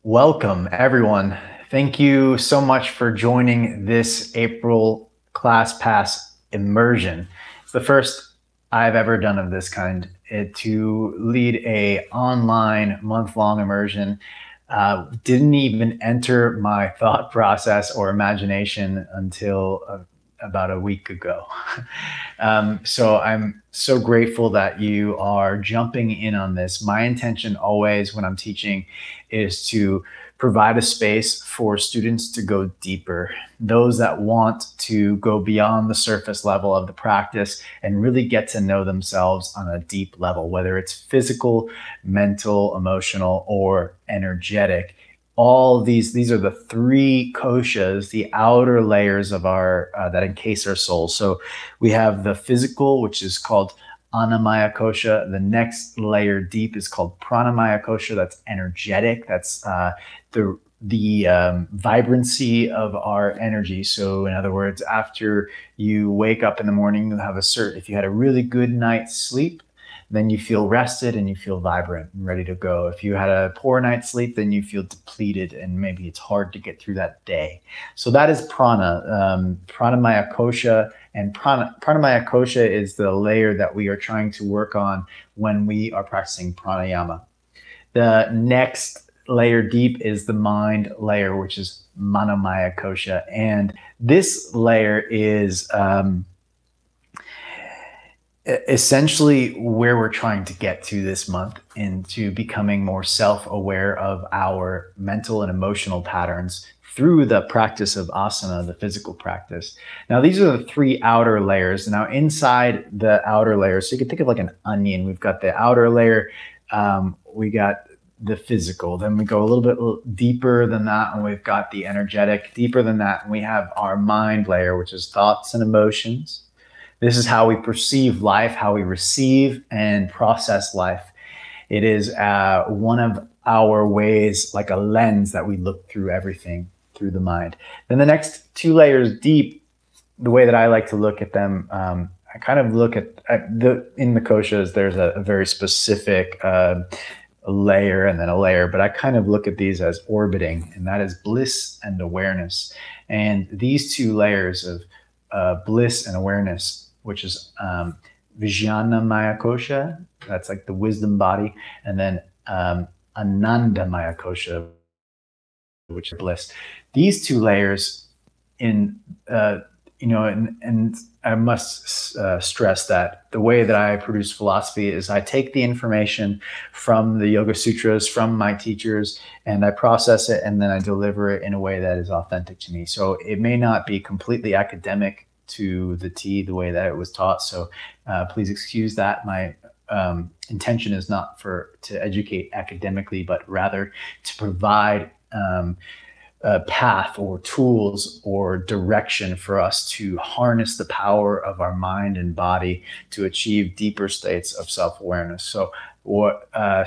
Welcome, everyone. Thank you so much for joining this April ClassPass immersion. It's the first I've ever done of this kind, to lead a online month-long immersion. Didn't even enter my thought process or imagination until about a week ago. So I'm so grateful that you are jumping in on this. My intention always when I'm teaching is to provide a space for students to go deeper, those that want to go beyond the surface level of the practice and really get to know themselves on a deep level, whether it's physical, mental, emotional, or energetic. All these are the three koshas, the outer layers of our that encase our soul. So we have the physical, which is called Annamaya kosha. The next layer deep is called Pranamaya kosha. That's energetic. That's the vibrancy of our energy. So in other words, after you wake up in the morning, you have if you had a really good night's sleep, then you feel rested and you feel vibrant and ready to go. If you had a poor night's sleep, then you feel depleted and maybe it's hard to get through that day. So that is prana, pranamaya kosha. And pranamaya kosha is the layer that we are trying to work on when we are practicing pranayama. The next layer deep is the mind layer, which is manomaya kosha. And this layer is essentially where we're trying to get to this month, into becoming more self-aware of our mental and emotional patterns through the practice of asana, the physical practice. Now, these are the three outer layers. Now, inside the outer layers, so you can think of like an onion. We've got the outer layer, we got the physical, then we go a little bit deeper than that, and we've got the energetic. Deeper than that, and we have our mind layer, which is thoughts and emotions. This is how we perceive life, how we receive and process life. It is one of our ways, like a lens that we look through everything through the mind. Then the next two layers deep, the way that I like to look at them, I kind of look at in the koshas, there's a very specific layer and then a layer, but I kind of look at these as orbiting, and that is bliss and awareness. And these two layers of bliss and awareness, which is Vijnanamaya kosha, that's like the wisdom body, and then Anandamaya kosha, which is bliss. These two layers, and I must stress that the way that I produce philosophy is I take the information from the Yoga Sutras, from my teachers, and I process it, and then I deliver it in a way that is authentic to me. So it may not be completely academic to the T, the way that it was taught. So please excuse that. My intention is not to educate academically, but rather to provide a path or tools or direction for us to harness the power of our mind and body to achieve deeper states of self-awareness. So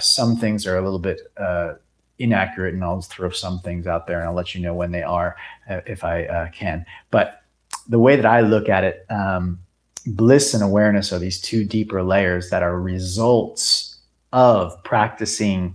some things are a little bit inaccurate, and I'll throw some things out there and I'll let you know when they are, if I can. But the way that I look at it, bliss and awareness are these two deeper layers that are results of practicing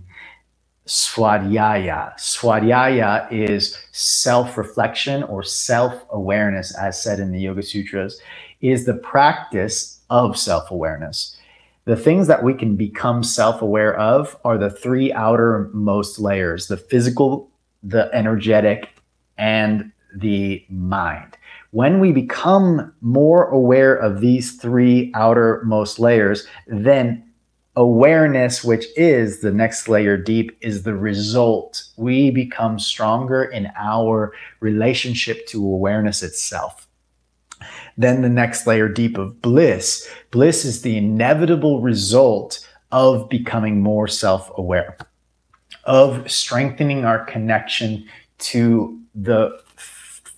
swadhyaya. Swadhyaya is self-reflection or self-awareness, as said in the Yoga Sutras, is the practice of self-awareness. The things that we can become self-aware of are the three outermost layers: the physical, the energetic, and the mind. When we become more aware of these three outermost layers, then awareness, which is the next layer deep, is the result. We become stronger in our relationship to awareness itself. Then the next layer deep of bliss. Bliss is the inevitable result of becoming more self-aware, of strengthening our connection to the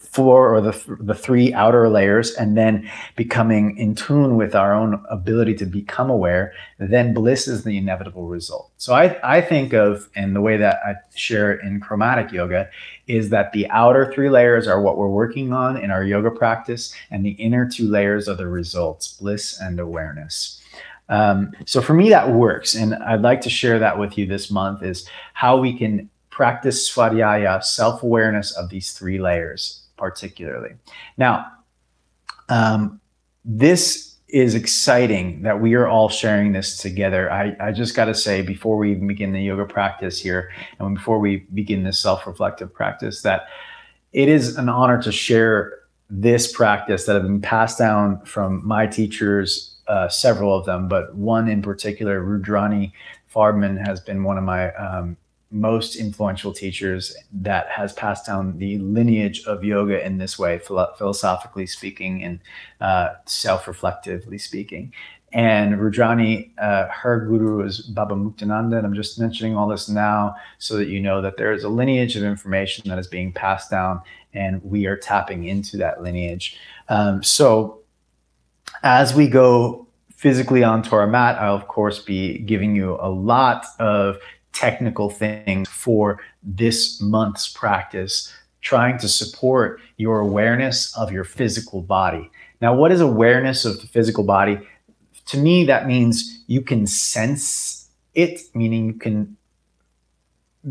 four or the three outer layers, and then becoming in tune with our own ability to become aware. Then bliss is the inevitable result. So I think of, and the way that I share it in chromatic yoga, is that the outer three layers are what we're working on in our yoga practice, and the inner two layers are the results: bliss and awareness. So for me, that works. And I'd like to share that with you this month, is how we can practice svadhyaya, self-awareness of these three layers particularly. Now, this is exciting that we are all sharing this together. I just got to say, before we even begin the yoga practice here, and before we begin this self-reflective practice, that it is an honor to share this practice that have been passed down from my teachers, several of them, but one in particular, Rudrani Farbman, has been one of my most influential teachers that has passed down the lineage of yoga in this way, philosophically speaking and self-reflectively speaking. And Rudrani, her guru is Baba Muktananda, and I'm just mentioning all this now so that you know that there is a lineage of information that is being passed down, and we are tapping into that lineage. So as we go physically onto our mat, I'll of course be giving you a lot of technical things for this month's practice, trying to support your awareness of your physical body. Now, what is awareness of the physical body? To me, that means you can sense it, meaning you can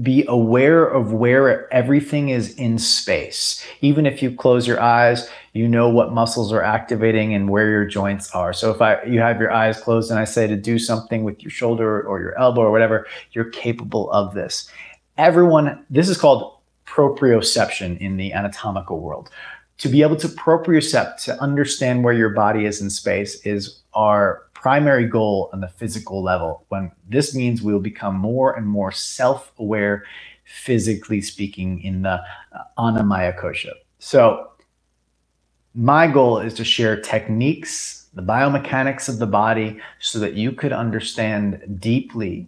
be aware of where everything is in space. Even if you close your eyes, you know what muscles are activating and where your joints are. So if you have your eyes closed and I say to do something with your shoulder or your elbow or whatever, you're capable of this. This is called proprioception in the anatomical world. To be able to propriocept, to understand where your body is in space, is our primary goal on the physical level. When this means we will become more and more self-aware, physically speaking, in the Annamaya Kosha. So my goal is to share techniques, the biomechanics of the body, so that you could understand deeply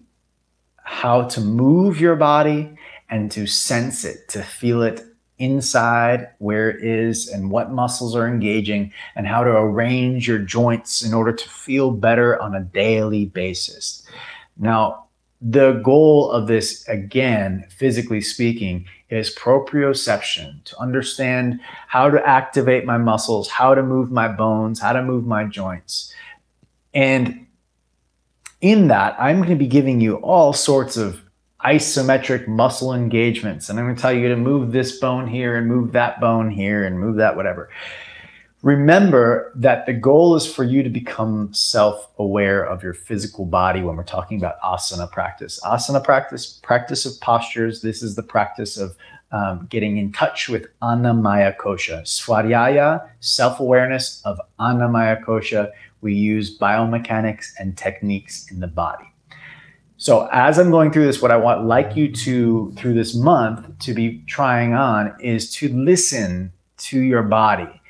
how to move your body and to sense it, to feel it inside, where it is and what muscles are engaging, and how to arrange your joints in order to feel better on a daily basis. Now, the goal of this, again, physically speaking, is proprioception, to understand how to activate my muscles, how to move my bones, how to move my joints. And in that, I'm going to be giving you all sorts of isometric muscle engagements. And I'm going to tell you to move this bone here and move that bone here and move that whatever. Remember that the goal is for you to become self-aware of your physical body when we're talking about asana practice. Asana practice of postures. This is the practice of getting in touch with Annamaya Kosha. Svadhyaya, self-awareness of Annamaya Kosha. We use biomechanics and techniques in the body. So as I'm going through this, what I like you to, through this month, to be trying on is to listen to your body.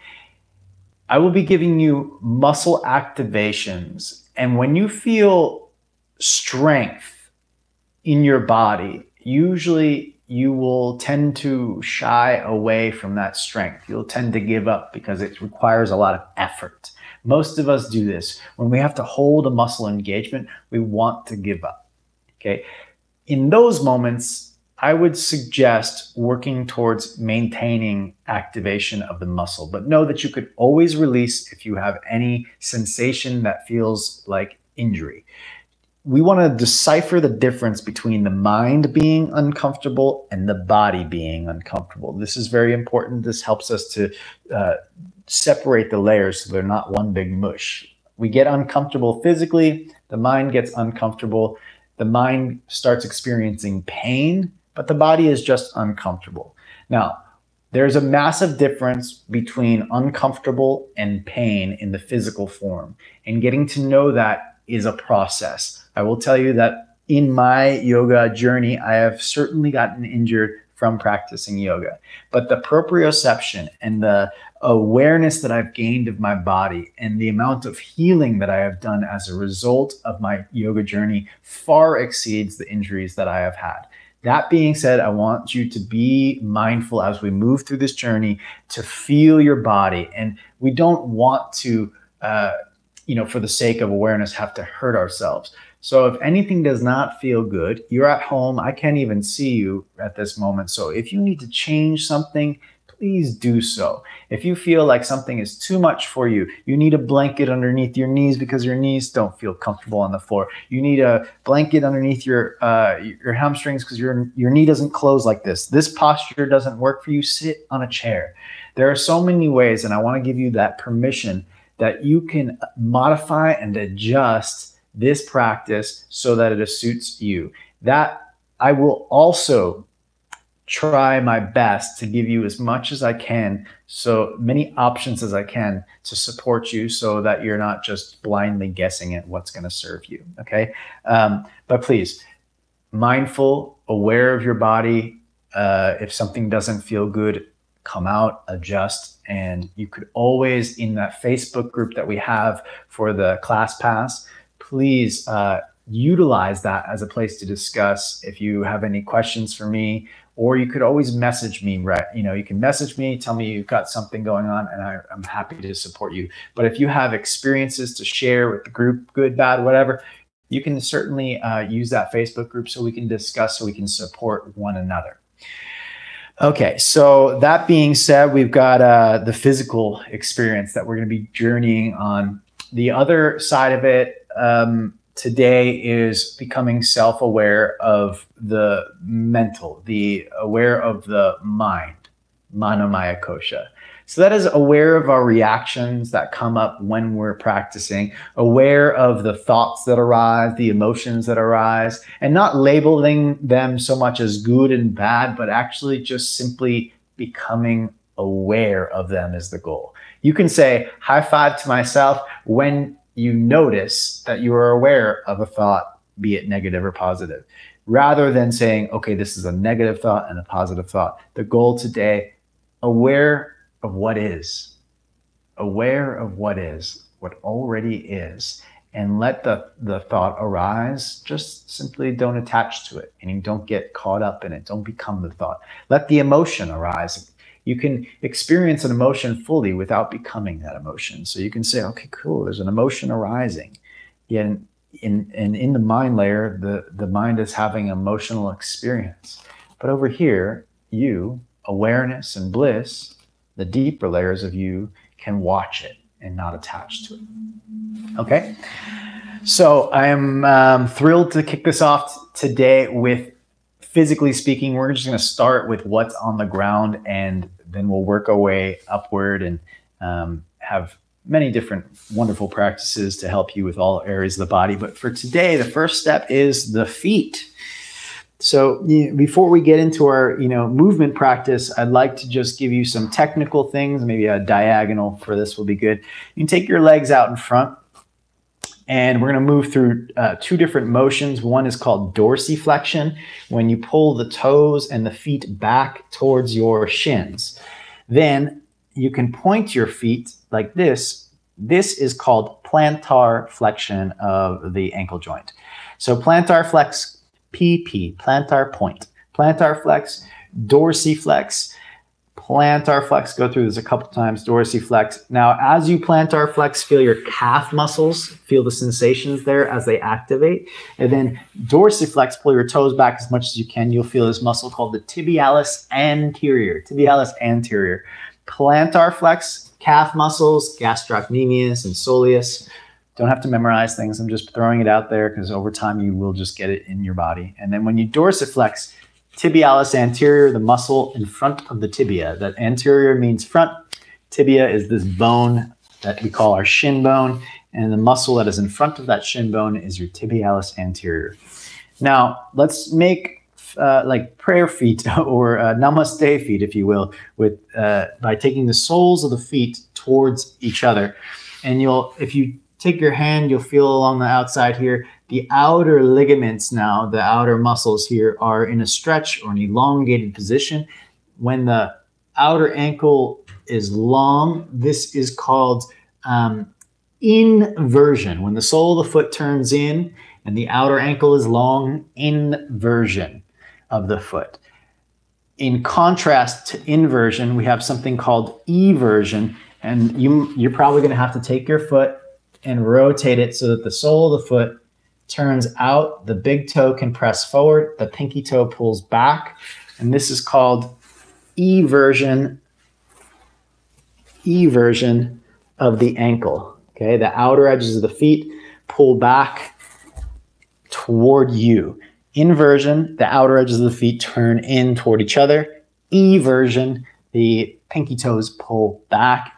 I will be giving you muscle activations. And when you feel strength in your body, usually you will tend to shy away from that strength. You'll tend to give up because it requires a lot of effort. Most of us do this. When we have to hold a muscle engagement, we want to give up. Okay. In those moments, I would suggest working towards maintaining activation of the muscle, but know that you could always release if you have any sensation that feels like injury. We want to decipher the difference between the mind being uncomfortable and the body being uncomfortable. This is very important. This helps us to separate the layers so they're not one big mush. We get uncomfortable physically, the mind gets uncomfortable. The mind starts experiencing pain, but the body is just uncomfortable. Now, there's a massive difference between uncomfortable and pain in the physical form, and getting to know that is a process. I will tell you that in my yoga journey, I have certainly gotten injured from practicing yoga, but the proprioception and the awareness that I've gained of my body and the amount of healing that I have done as a result of my yoga journey far exceeds the injuries that I have had. That being said, I want you to be mindful as we move through this journey to feel your body. And we don't want to, for the sake of awareness, have to hurt ourselves. So if anything does not feel good, you're at home, I can't even see you at this moment. So if you need to change something, please do so. If you feel like something is too much for you, you need a blanket underneath your knees because your knees don't feel comfortable on the floor. You need a blanket underneath your hamstrings because your knee doesn't close like this. This posture doesn't work for you. Sit on a chair. There are so many ways, and I want to give you that permission that you can modify and adjust this practice so that it suits you. That I will also try my best to give you as much as I can, so many options as I can to support you so that you're not just blindly guessing at what's going to serve you. Okay. But please, mindful, aware of your body. If something doesn't feel good, come out, adjust. And you could always, in that Facebook group that we have for the class pass, please utilize that as a place to discuss if you have any questions for me. Or you could always message me, right? You can message me, tell me you've got something going on, and I'm happy to support you. But if you have experiences to share with the group, good, bad, whatever, you can certainly use that Facebook group so we can discuss, so we can support one another. Okay, so that being said, we've got the physical experience that we're going to be journeying on. The other side of it, today is becoming self-aware of the mental, aware of the mind, Manomaya Kosha. So that is aware of our reactions that come up when we're practicing, aware of the thoughts that arise, the emotions that arise, and not labeling them so much as good and bad, but actually just simply becoming aware of them is the goal. You can say high five to myself when you notice that you are aware of a thought, be it negative or positive, rather than saying, okay, this is a negative thought and a positive thought. The goal today, aware of what is, what already is, and let the thought arise. Just simply don't attach to it, and don't get caught up in it. Don't become the thought. Let the emotion arise. You can experience an emotion fully without becoming that emotion. So you can say, okay, cool, there's an emotion arising. And in the mind layer, the mind is having emotional experience. But over here, you, awareness and bliss, the deeper layers of you, can watch it and not attach to it. Okay? So I am thrilled to kick this off today with, physically speaking, we're just going to start with what's on the ground, and then we'll work our way upward and have many different wonderful practices to help you with all areas of the body. But for today, the first step is the feet. So before we get into our movement practice, I'd like to just give you some technical things. Maybe a diagonal for this will be good. You can take your legs out in front, and we're going to move through two different motions. One is called dorsiflexion, when you pull the toes and the feet back towards your shins. Then you can point your feet like this. This is called plantar flexion of the ankle joint. So plantar flex, PP, plantar point, plantar flex, dorsiflex, plantar flex. Go through this a couple times. Dorsiflex. Now, as you plantar flex, feel your calf muscles, feel the sensations there as they activate. And then dorsiflex, pull your toes back as much as you can. You'll feel this muscle called the tibialis anterior. Tibialis anterior. Plantar flex, calf muscles, gastrocnemius and soleus. Don't have to memorize things. I'm just throwing it out there because over time you will just get it in your body. And then when you dorsiflex, tibialis anterior, the muscle in front of the tibia. That anterior means front. Tibia is this bone that we call our shin bone. And the muscle that is in front of that shin bone is your tibialis anterior. Now, let's make like prayer feet or namaste feet, if you will, with by taking the soles of the feet towards each other. And if you take your hand, you'll feel along the outside here, the outer ligaments now, the outer muscles here are in a stretch or an elongated position. When the outer ankle is long, this is called inversion. When the sole of the foot turns in and the outer ankle is long, inversion of the foot. In contrast to inversion, we have something called eversion, and you're probably going to have to take your foot and rotate it so that the sole of the foot turns out, the big toe can press forward, the pinky toe pulls back, and this is called eversion E version of the ankle. Okay, the outer edges of the feet pull back toward you. Inversion, the outer edges of the feet turn in toward each other. E version, the pinky toes pull back.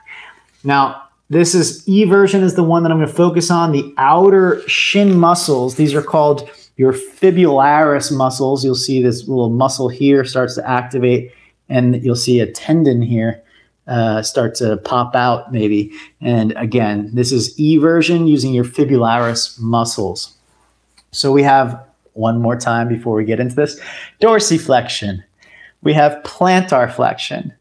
Now, this is E version is the one that I'm going to focus on. The outer shin muscles, these are called your fibularis muscles. You'll see this little muscle here starts to activate, and you'll see a tendon here start to pop out maybe. And again, this is E version using your fibularis muscles. So we have one more time before we get into this. Dorsiflexion. We have plantar flexion.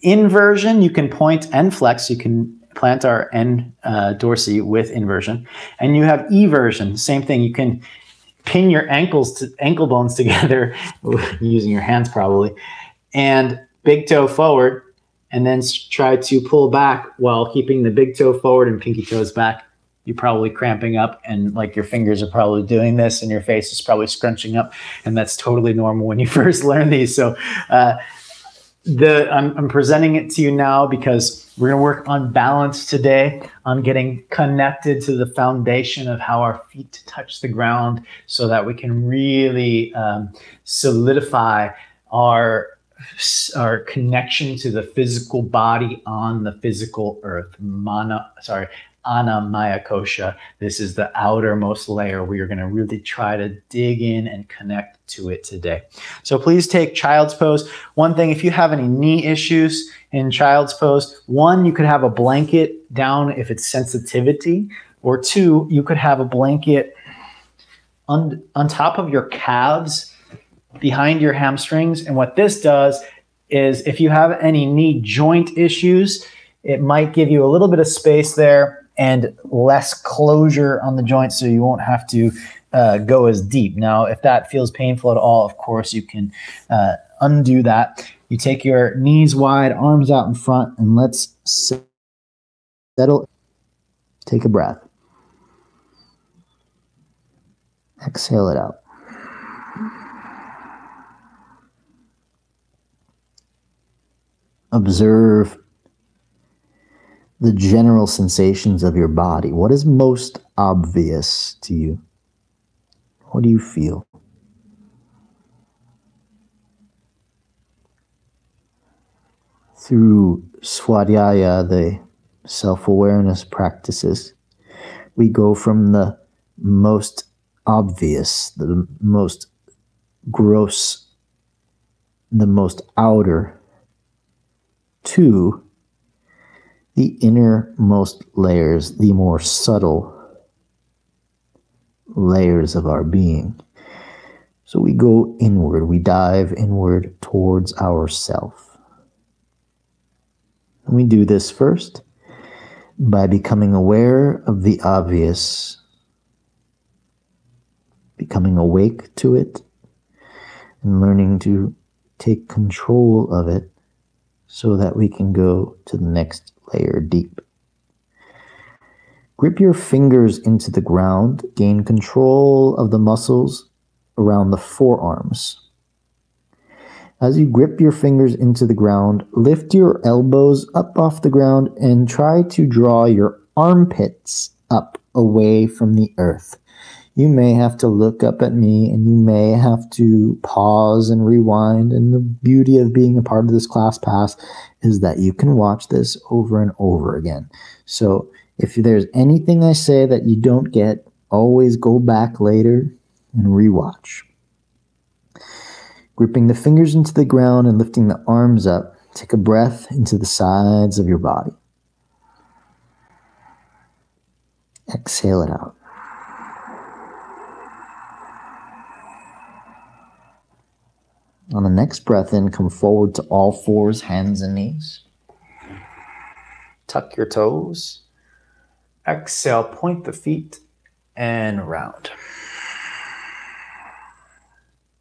Inversion, you can point and flex. You can plantar and dorsi with inversion. And you have eversion, same thing. You can pin your ankle bones together using your hands probably, and big toe forward, and then try to pull back while keeping the big toe forward and pinky toes back. You're probably cramping up, and like your fingers are probably doing this, and your face is probably scrunching up, and that's totally normal when you first learn these. So I'm presenting it to you now because we're going to work on balance today, on getting connected to the foundation of how our feet touch the ground so that we can really solidify our connection to the physical body on the physical earth. Ana Maya Kosha. This is the outermost layer. We are going to really try to dig in and connect to it today. So please take child's pose. One thing, if you have any knee issues in child's pose, one, you could have a blanket down if it's sensitivity, or two, you could have a blanket on top of your calves behind your hamstrings. And what this does is if you have any knee joint issues, it might give you a little bit of space there and less closure on the joint, so you won't have to go as deep. Now, if that feels painful at all, of course, you can undo that. You take your knees wide, arms out in front, and let's settle. Take a breath. Exhale it out. Observe the general sensations of your body. What is most obvious to you? What do you feel? Through Swadhyaya, the self-awareness practices, we go from the most obvious, the most gross, the most outer, to the innermost layers, the more subtle layers of our being. So we go inward, we dive inward towards ourself. And we do this first by becoming aware of the obvious, becoming awake to it, and learning to take control of it so that we can go to the next layer deep. Grip your fingers into the ground. Gain control of the muscles around the forearms. As you grip your fingers into the ground, lift your elbows up off the ground and try to draw your armpits up away from the earth. You may have to look up at me, and you may have to pause and rewind. And the beauty of being a part of this class pass is that you can watch this over and over again. So if there's anything I say that you don't get, always go back later and rewatch. Gripping the fingers into the ground and lifting the arms up, take a breath into the sides of your body. Exhale it out. On the next breath in, come forward to all fours, hands and knees. Tuck your toes. Exhale, point the feet and round.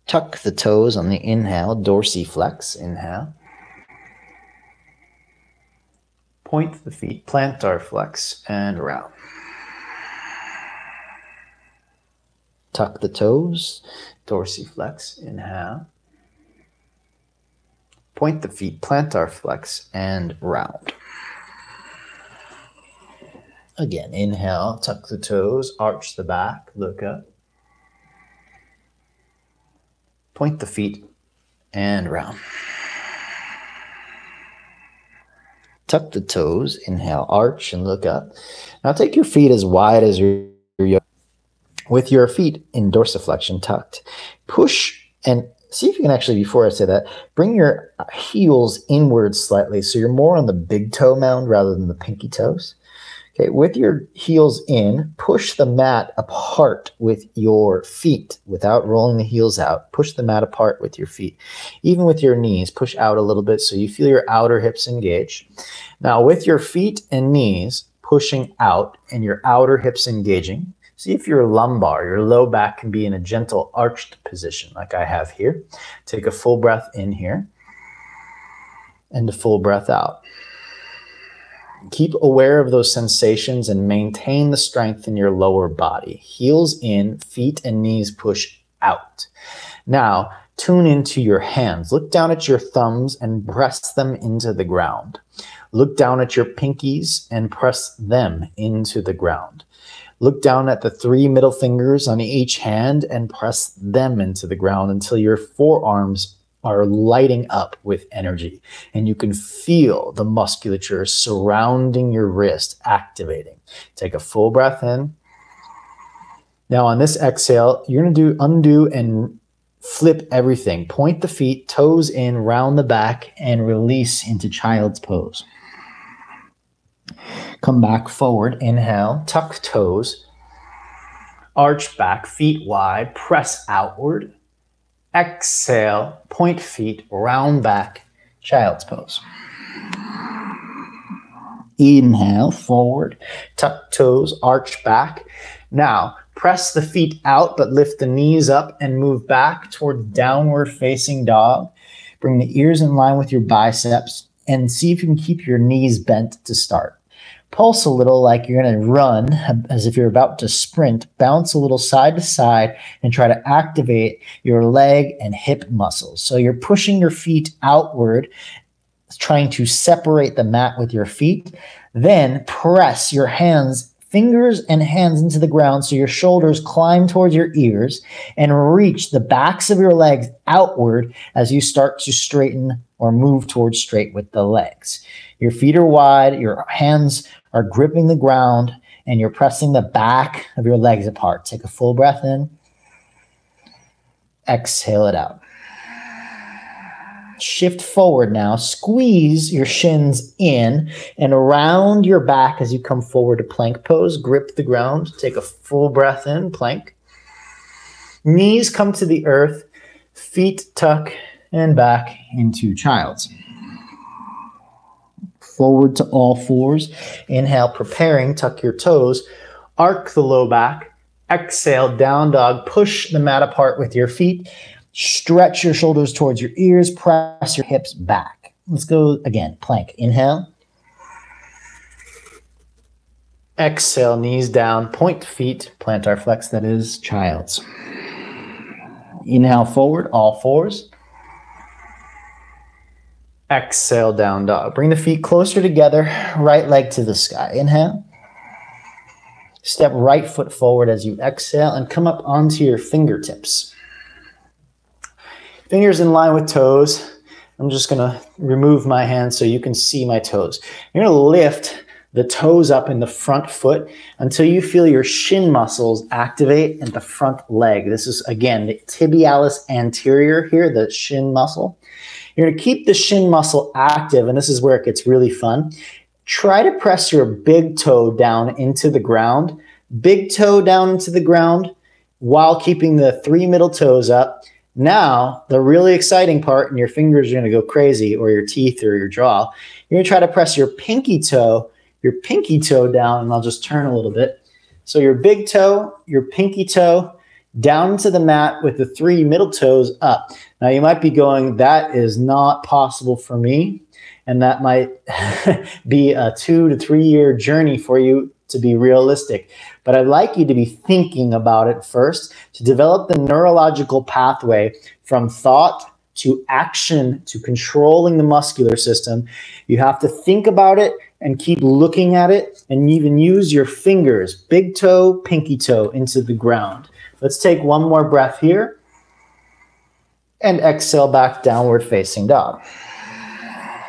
Tuck the toes on the inhale, dorsiflex, inhale. Point the feet, plantar flex, and round. Tuck the toes, dorsiflex, inhale. Point the feet, plantar flex, and round. Again, inhale, tuck the toes, arch the back, look up. Point the feet and round. Tuck the toes, inhale, arch and look up. Now take your feet as wide as your yoga. With your feet in dorsiflexion tucked. Push and see if you can actually, before I say that, bring your heels inward slightly so you're more on the big toe mound rather than the pinky toes. Okay, with your heels in, push the mat apart with your feet without rolling the heels out. Push the mat apart with your feet. Even with your knees, push out a little bit so you feel your outer hips engage. Now, with your feet and knees pushing out and your outer hips engaging, see if your lumbar, your low back can be in a gentle arched position like I have here. Take a full breath in here and a full breath out. Keep aware of those sensations and maintain the strength in your lower body. Heels in, feet and knees push out. Now, tune into your hands. Look down at your thumbs and press them into the ground. Look down at your pinkies and press them into the ground. Look down at the 3 middle fingers on each hand and press them into the ground until your forearms are lighting up with energy and you can feel the musculature surrounding your wrist activating. Take a full breath in. Now on this exhale, you're going to do undo and flip everything. Point the feet, toes in, round the back, and release into child's pose. Come back forward, inhale, tuck toes, arch back, feet wide, press outward. Exhale, point feet, round back, child's pose. Inhale, forward, tuck toes, arch back. Now, press the feet out, but lift the knees up and move back toward downward facing dog. Bring the ears in line with your biceps and see if you can keep your knees bent to start. Pulse a little like you're going to run as if you're about to sprint. Bounce a little side to side and try to activate your leg and hip muscles. So you're pushing your feet outward, trying to separate the mat with your feet. Then press your hands, fingers and hands into the ground so your shoulders climb towards your ears and reach the backs of your legs outward as you start to straighten or move towards straight with the legs. Your feet are wide, your hands are gripping the ground, and you're pressing the back of your legs apart. Take a full breath in. Exhale it out. Shift forward now. Squeeze your shins in and around your back as you come forward to plank pose. Grip the ground. Take a full breath in, plank. Knees come to the earth. Feet tuck and back into child's. Forward to all fours. Inhale, preparing, tuck your toes. Arc the low back. Exhale, down dog. Push the mat apart with your feet. Stretch your shoulders towards your ears. Press your hips back. Let's go again. Plank. Inhale. Exhale, knees down. Point feet. Plantar flex, that is child's. Inhale forward, all fours. Exhale, down dog. Bring the feet closer together, right leg to the sky. Inhale. Step right foot forward as you exhale and come up onto your fingertips. Fingers in line with toes. I'm just going to remove my hand so you can see my toes. You're going to lift the toes up in the front foot until you feel your shin muscles activate at the front leg. This is, again, the tibialis anterior here, the shin muscle. You're going to keep the shin muscle active, and this is where it gets really fun. Try to press your big toe down into the ground. Big toe down into the ground while keeping the 3 middle toes up. Now, the really exciting part, and your fingers are going to go crazy, or your teeth or your jaw, you're going to try to press your pinky toe down, and I'll just turn a little bit. So your big toe, your pinky toe, down to the mat with the 3 middle toes up. Now you might be going, that is not possible for me. And that might be a 2 to 3 year journey for you to be realistic. But I'd like you to be thinking about it first to develop the neurological pathway from thought to action to controlling the muscular system. You have to think about it and keep looking at it, and even use your fingers, big toe, pinky toe, into the ground. Let's take one more breath here. And exhale back, downward facing dog.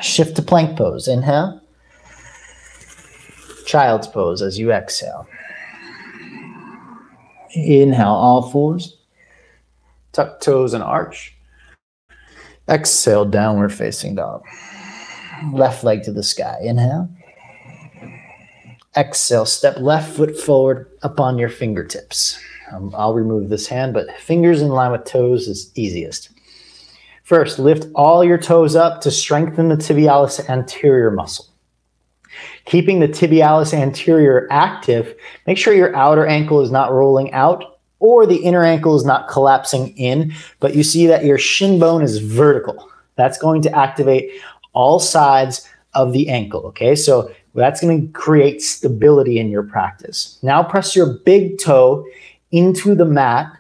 Shift to plank pose. Inhale. Child's pose as you exhale. Inhale, all fours. Tuck toes and arch. Exhale, downward facing dog. Left leg to the sky. Inhale. Exhale, step left foot forward up on your fingertips. I'll remove this hand, but fingers in line with toes is easiest. First, lift all your toes up to strengthen the tibialis anterior muscle. Keeping the tibialis anterior active, make sure your outer ankle is not rolling out or the inner ankle is not collapsing in, but you see that your shin bone is vertical. That's going to activate all sides of the ankle, okay? So that's going to create stability in your practice. Now press your big toe into the mat,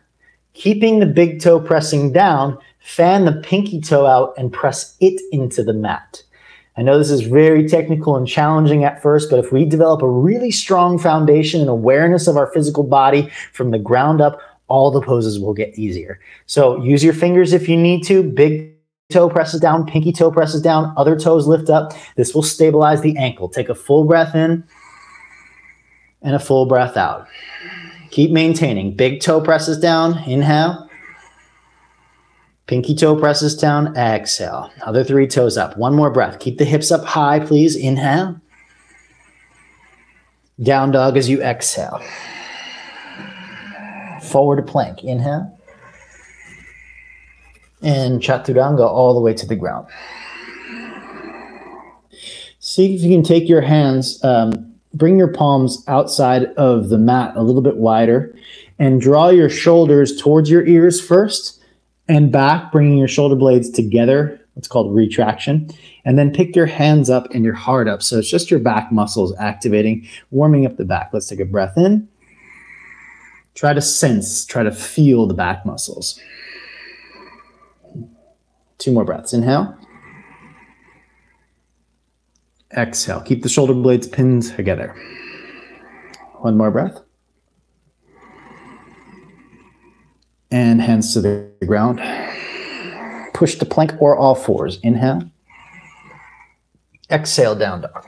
keeping the big toe pressing down. Fan the pinky toe out and press it into the mat. I know this is very technical and challenging at first, but if we develop a really strong foundation and awareness of our physical body from the ground up, all the poses will get easier. So use your fingers if you need to. Big toe presses down, pinky toe presses down, other toes lift up. This will stabilize the ankle. Take a full breath in and a full breath out. Keep maintaining. Big toe presses down, inhale. Pinky toe presses down, exhale. Other three toes up. One more breath. Keep the hips up high, please. Inhale. Down dog as you exhale. Forward plank. Inhale. And chaturanga all the way to the ground. See if you can take your hands, bring your palms outside of the mat a little bit wider and draw your shoulders towards your ears first. And back, bringing your shoulder blades together. It's called retraction. And then pick your hands up and your heart up. So it's just your back muscles activating, warming up the back. Let's take a breath in. Try to sense, try to feel the back muscles. 2 more breaths. Inhale. Exhale. Keep the shoulder blades pinned together. 1 more breath. And hands to the ground. Push to plank or all fours. Inhale. Exhale, down dog.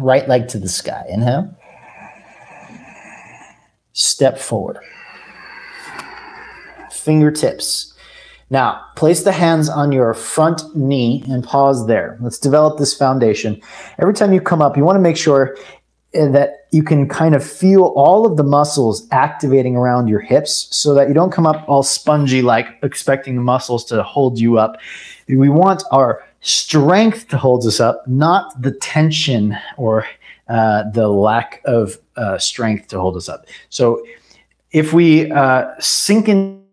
Right leg to the sky. Inhale. Step forward. Fingertips. Now, place the hands on your front knee and pause there. Let's develop this foundation. Every time you come up, you want to make sure that you can kind of feel all of the muscles activating around your hips so that you don't come up all spongy like expecting the muscles to hold you up. We want our strength to hold us up, not the tension or the lack of strength to hold us up. So if we sink into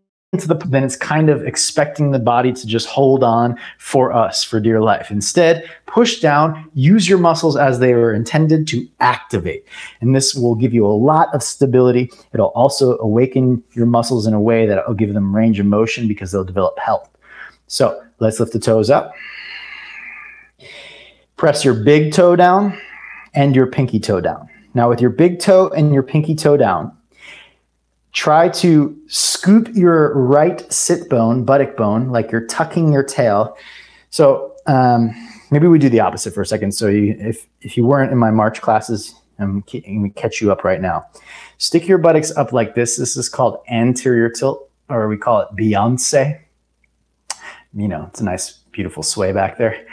then it's kind of expecting the body to just hold on for us, for dear life. Instead, push down, use your muscles as they were intended to activate. And this will give you a lot of stability. It'll also awaken your muscles in a way that will give them range of motion because they'll develop health. So let's lift the toes up. Press your big toe down and your pinky toe down. Now with your big toe and your pinky toe down, try to scoop your right sit bone, buttock bone, like you're tucking your tail. So maybe we do the opposite for a second. So if you weren't in my March classes, I'm going to catch you up right now. Stick your buttocks up like this. This is called anterior tilt, or we call it Beyonce. You know, it's a nice, beautiful sway back there.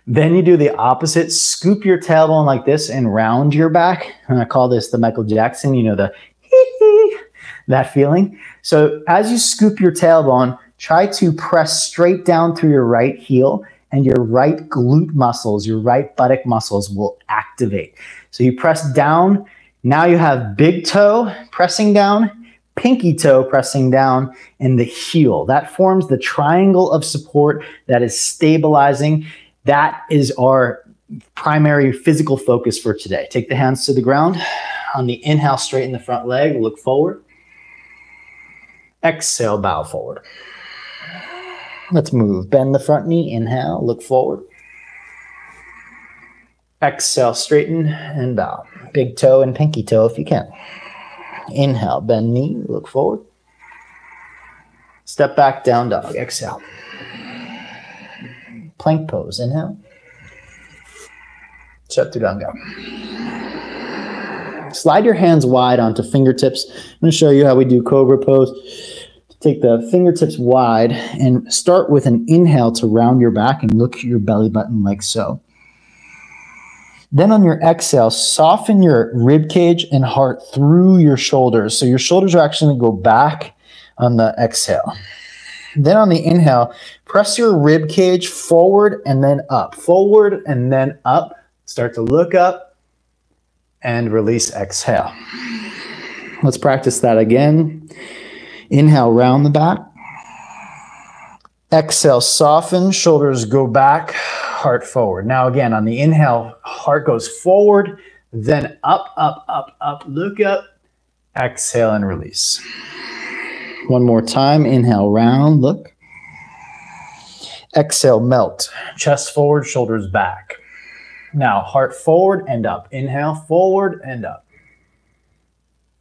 Then you do the opposite. Scoop your tailbone like this and round your back. And I call this the Michael Jackson, you know, the hee-hee, that feeling. So as you scoop your tailbone, try to press straight down through your right heel and your right glute muscles, your right buttock muscles will activate. So you press down. Now you have big toe pressing down, pinky toe pressing down, and the heel. That forms the triangle of support that is stabilizing. That is our primary physical focus for today. Take the hands to the ground. On the inhale, straighten the front leg, look forward. Exhale, bow forward. Let's move. Bend the front knee. Inhale, look forward. Exhale, straighten and bow. Big toe and pinky toe if you can. Inhale, bend knee, look forward. Step back, down dog. Exhale. Plank pose, inhale. Chaturanga. Slide your hands wide onto fingertips. I'm going to show you how we do cobra pose. Take the fingertips wide and start with an inhale to round your back and look at your belly button like so. Then on your exhale, soften your rib cage and heart through your shoulders. So your shoulders are actually going to go back on the exhale. Then on the inhale, press your rib cage forward and then up. Forward and then up. Start to look up and release, exhale. Let's practice that again. Inhale, round the back. Exhale, soften, shoulders go back, heart forward. Now again, on the inhale, heart goes forward, then up, up, up, up, look up, exhale and release. One more time, inhale, round, look. Exhale, melt, chest forward, shoulders back. Now heart forward and up, inhale, forward and up,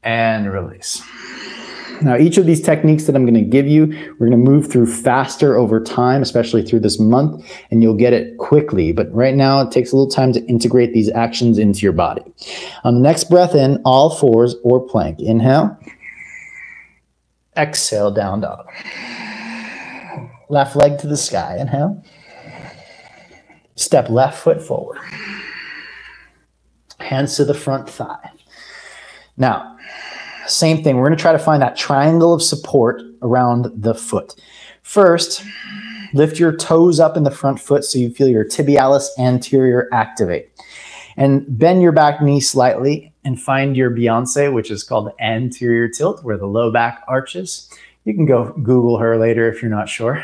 and release. Now, each of these techniques that I'm going to give you, we're going to move through faster over time, especially through this month, and you'll get it quickly. But right now, it takes a little time to integrate these actions into your body. On the next breath in, all fours or plank. Inhale. Exhale, down dog. Left leg to the sky. Inhale. Step left foot forward. Hands to the front thigh. Now, same thing. We're going to try to find that triangle of support around the foot. First, lift your toes up in the front foot so you feel your tibialis anterior activate. And bend your back knee slightly and find your Beyonce, which is called the anterior tilt, where the low back arches. You can go Google her later if you're not sure.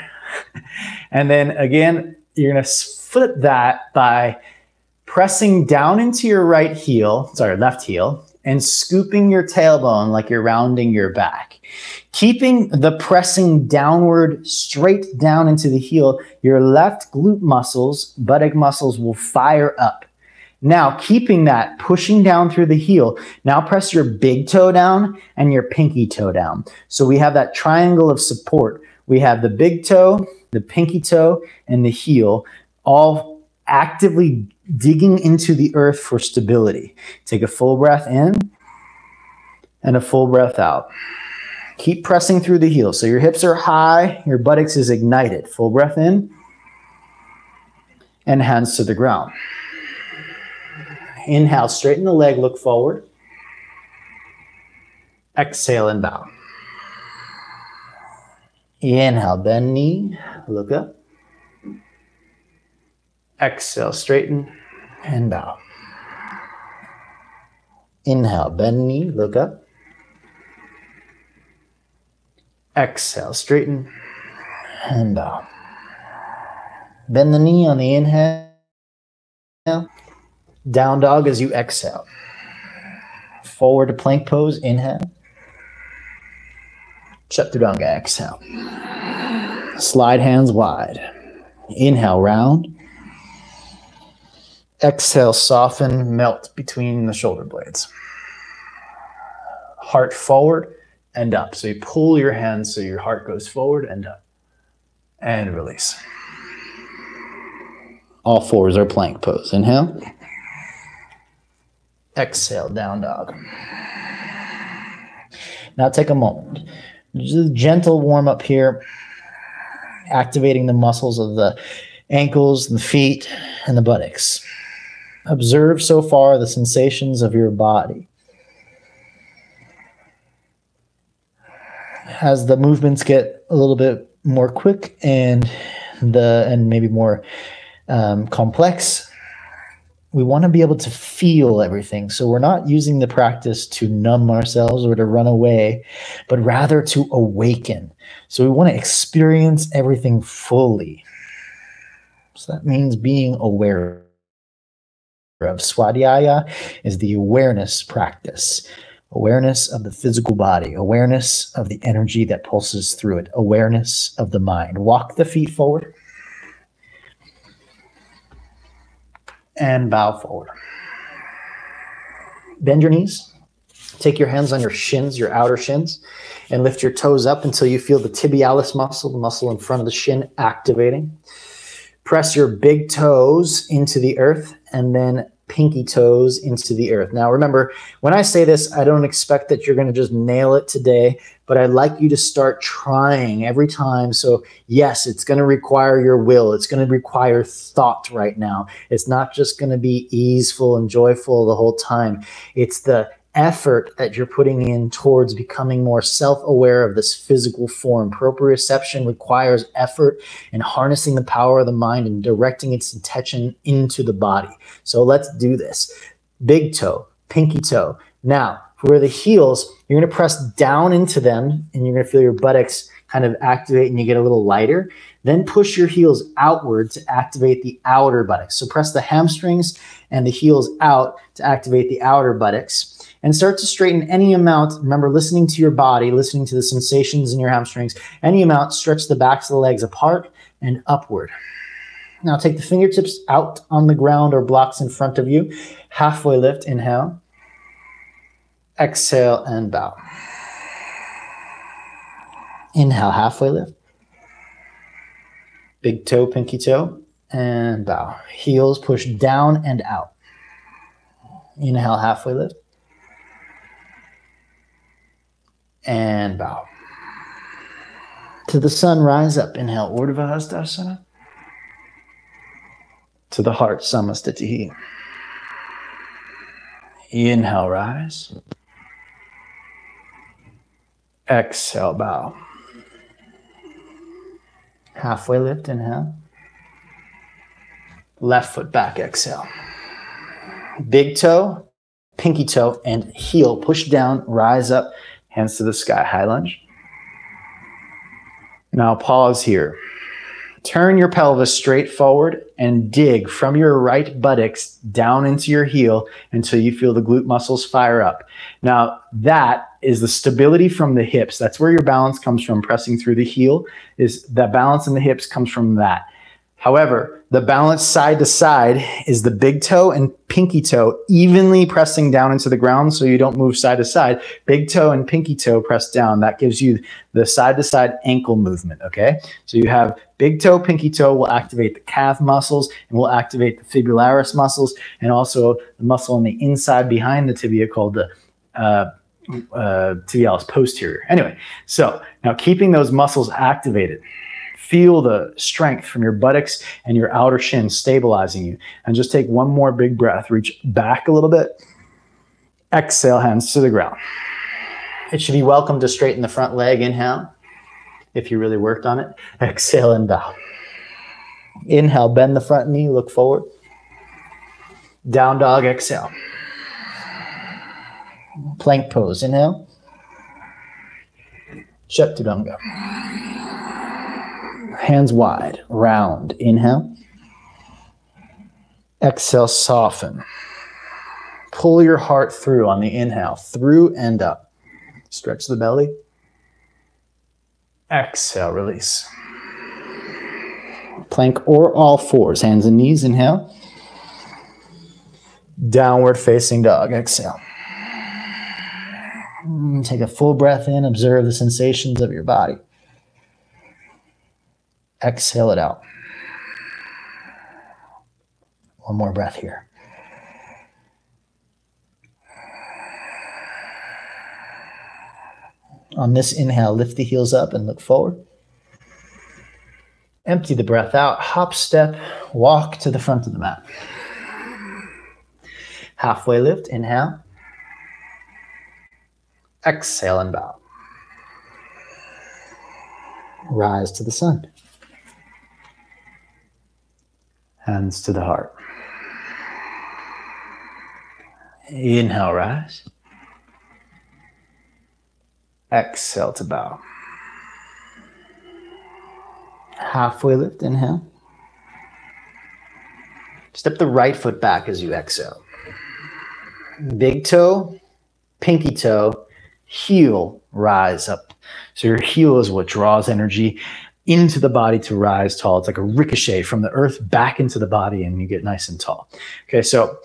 And then again, you're going to flip that by pressing down into your left heel, and scooping your tailbone like you're rounding your back. Keeping the pressing downward, straight down into the heel, your left glute muscles, buttock muscles will fire up. Now, keeping that, pushing down through the heel, now press your big toe down and your pinky toe down. So we have that triangle of support. We have the big toe, the pinky toe, and the heel, all actively digging into the earth for stability. Take a full breath in and a full breath out. Keep pressing through the heel. So your hips are high, your buttocks is ignited. Full breath in and hands to the ground. Inhale, straighten the leg, look forward. Exhale and bow. Inhale, bend knee, look up. Exhale, straighten and bow. Inhale, bend knee, look up. Exhale, straighten and bow. Bend the knee on the inhale. Down dog as you exhale. Forward to plank pose, inhale. Chaturanga, exhale. Slide hands wide. Inhale, round. Exhale, soften, melt between the shoulder blades. Heart forward and up. So you pull your hands so your heart goes forward and up. And release. All fours are plank pose. Inhale. Exhale, down dog. Now take a moment. Just a gentle warm up here. Activating the muscles of the ankles, the feet, and the buttocks. Observe so far the sensations of your body. As the movements get a little bit more quick and maybe more complex, we want to be able to feel everything. So we're not using the practice to numb ourselves or to run away, but rather to awaken. So we want to experience everything fully. So that means being aware of. Swadhyaya is the awareness practice. Awareness of the physical body, awareness of the energy that pulses through it, awareness of the mind. Walk the feet forward. and bow forward. Bend your knees. Take your hands on your shins, your outer shins, and lift your toes up until you feel the tibialis muscle, the muscle in front of the shin, activating. Press your big toes into the earth and then pinky toes into the earth. Now, remember, when I say this, I don't expect that you're going to just nail it today, but I'd like you to start trying every time. So yes, it's going to require your will. It's going to require thought right now. It's not just going to be easeful and joyful the whole time. It's the effort that you're putting in towards becoming more self-aware of this physical form. Proprioception requires effort and harnessing the power of the mind and directing its attention into the body. So let's do this. Big toe, pinky toe. Now, for the heels, you're going to press down into them and you're going to feel your buttocks kind of activate and you get a little lighter. Then push your heels outward to activate the outer buttocks. So press the hamstrings and the heels out to activate the outer buttocks. And start to straighten any amount. Remember, listening to your body, listening to the sensations in your hamstrings. Any amount, stretch the backs of the legs apart and upward. Now take the fingertips out on the ground or blocks in front of you. Halfway lift, inhale. Exhale and bow. Inhale, halfway lift. Big toe, pinky toe, and bow. Heels push down and out. Inhale, halfway lift. And bow. To the sun, rise up. Inhale, Urdhva Hastasana. To the heart, Samastitihi. Inhale, rise. Exhale, bow. Halfway lift, inhale. Left foot back, exhale. Big toe, pinky toe, and heel. Push down, rise up. Hands to the sky, high lunge. Now pause here. Turn your pelvis straight forward and dig from your right buttocks down into your heel until you feel the glute muscles fire up. Now that is the stability from the hips. That's where your balance comes from, pressing through the heel. Is that balance in the hips comes from that. However, the balance side to side is the big toe and pinky toe evenly pressing down into the ground so you don't move side to side. Big toe and pinky toe press down. That gives you the side to side ankle movement, okay? So you have big toe, pinky toe will activate the calf muscles and will activate the fibularis muscles and also the muscle on the inside behind the tibia called the tibialis posterior. Anyway, so now keeping those muscles activated. Feel the strength from your buttocks and your outer shin stabilizing you. And just take one more big breath. Reach back a little bit. Exhale, hands to the ground. It should be welcome to straighten the front leg. Inhale, if you really worked on it. Exhale and bow. Inhale, bend the front knee, look forward. Down dog, exhale. Plank pose, inhale. Chaturanga. Hands wide, round, inhale. Exhale, soften. Pull your heart through on the inhale, through and up. Stretch the belly. Exhale, release. Plank or all fours, hands and knees, inhale. Downward facing dog, exhale. Take a full breath in, observe the sensations of your body. Exhale it out. One more breath here. On this inhale, lift the heels up and look forward. Empty the breath out. Hop, step, walk to the front of the mat. Halfway lift, inhale. Exhale and bow. Rise to the sun. Hands to the heart. Inhale, rise. Exhale to bow. Halfway lift, inhale. Step the right foot back as you exhale. Big toe, pinky toe, heel, rise up. So your heel is what draws energy. into the body to rise tall. It's like a ricochet from the earth back into the body, and you get nice and tall. Okay, so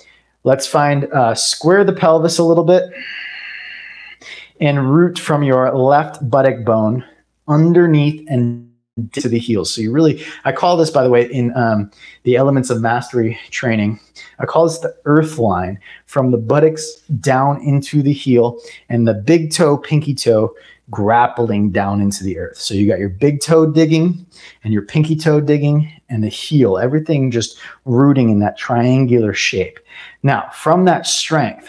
let's find, square the pelvis a little bit and root from your left buttock bone underneath and to the heels. So you really, I call this, by the way, in the Elements of Mastery training, I call this the earth line, from the buttocks down into the heel, and the big toe, pinky toe grappling down into the earth. So you got your big toe digging and your pinky toe digging and the heel, everything just rooting in that triangular shape. Now, from that strength,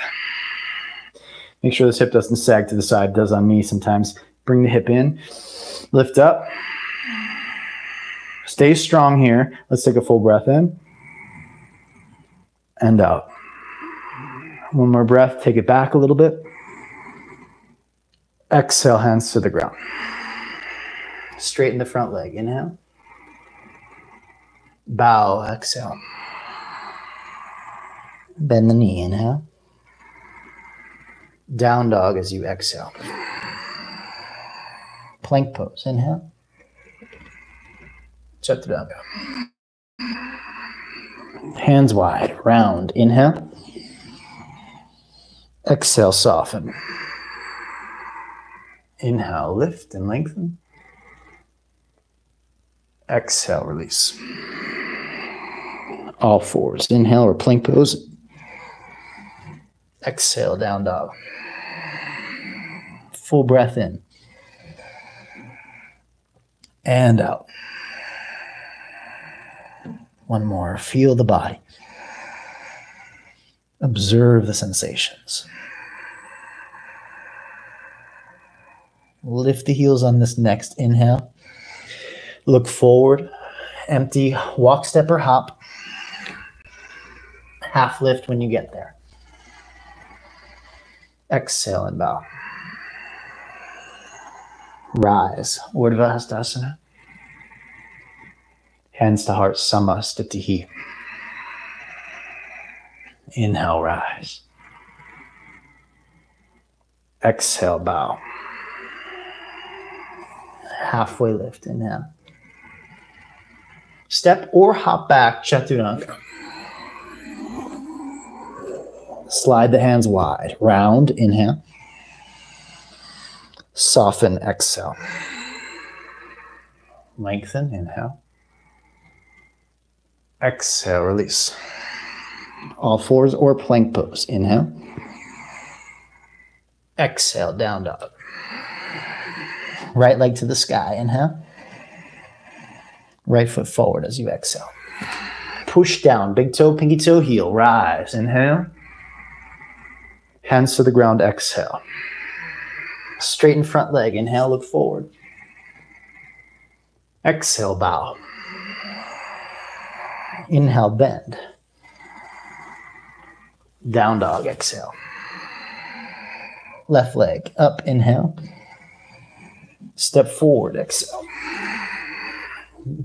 make sure this hip doesn't sag to the side. It does on me sometimes. Bring the hip in, lift up. Stay strong here. Let's take a full breath in and out. One more breath. Take it back a little bit. Exhale, hands to the ground. Straighten the front leg. Inhale. Bow. Exhale. Bend the knee. Inhale. Down dog as you exhale. Plank pose. Inhale. Chaturanga. Hands wide, round. Inhale. Exhale, soften. Inhale, lift and lengthen. Exhale, release. All fours. Inhale or plank pose. Exhale, down dog. Full breath in. And out. One more. Feel the body. Observe the sensations. Lift the heels on this next inhale. Look forward. Empty. Walk, step, or hop. Half lift when you get there. Exhale and bow. Rise. Urdhva Hastasana. Hands to heart, Samasthiti. Inhale, rise. Exhale, bow. Halfway lift, inhale. Step or hop back, Chaturanga. Slide the hands wide. Round, inhale. Soften, exhale. Lengthen, inhale. Exhale, release. All fours or plank pose. Inhale. Exhale, down dog. Right leg to the sky. Inhale. Right foot forward as you exhale. Push down. Big toe, pinky toe, heel. Rise. Inhale. Hands to the ground. Exhale. Straighten front leg. Inhale, look forward. Exhale, bow. Inhale, bend. Down dog, exhale. Left leg up, inhale. Step forward, exhale.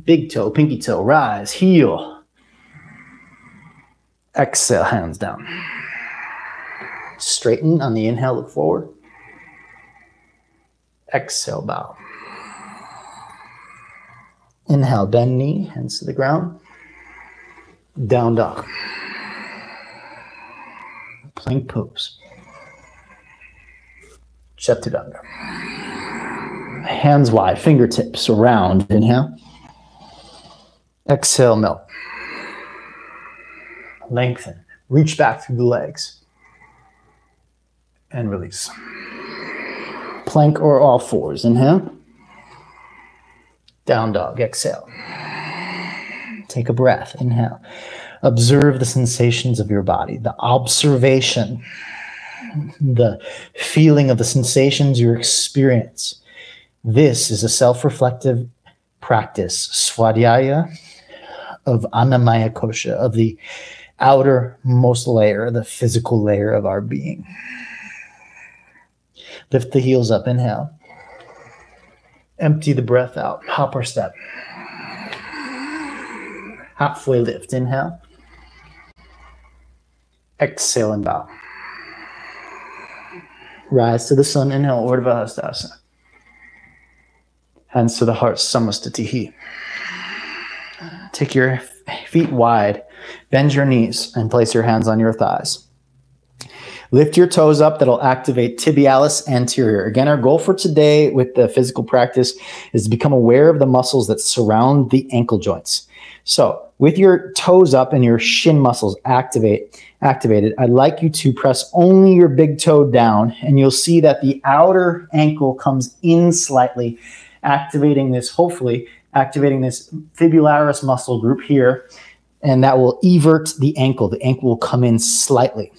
Big toe, pinky toe, rise, heel. Exhale, hands down. Straighten on the inhale, look forward. Exhale, bow. Inhale, bend knee, hands to the ground. Down dog. Plank pose. Chaturanga. Hands wide, fingertips around. Inhale. Exhale, melt. Lengthen. Reach back through the legs. And release. Plank or all fours. Inhale. Down dog. Exhale. Take a breath. Inhale. Observe the sensations of your body. The observation. The feeling of the sensations you experience. This is a self-reflective practice. Swadhyaya of Annamaya Kosha. Of the outermost layer. The physical layer of our being. Lift the heels up. Inhale. Empty the breath out. Hop or step. Halfway lift. Inhale. Exhale and bow. Rise to the sun. Inhale. Urdhva Hastasana. Hands to the heart, samastitihi. Take your feet wide, bend your knees, and place your hands on your thighs. Lift your toes up. That'll activate tibialis anterior. Again, our goal for today with the physical practice is to become aware of the muscles that surround the ankle joints. So with your toes up and your shin muscles activated, I'd like you to press only your big toe down, and you'll see that the outer ankle comes in slightly, hopefully activating this fibularis muscle group here, and that will evert the ankle. The ankle will come in slightly.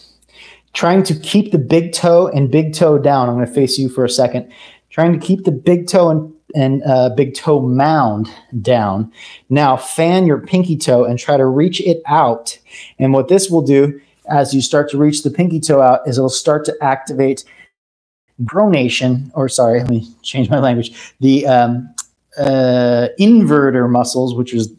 Trying to keep the big toe and big toe down. I'm going to face you for a second. Trying to keep the big toe and big toe mound down. Now fan your pinky toe and try to reach it out. And what this will do as you start to reach the pinky toe out is it'll start to activate pronation, or sorry, let me change my language. The inverter muscles, which is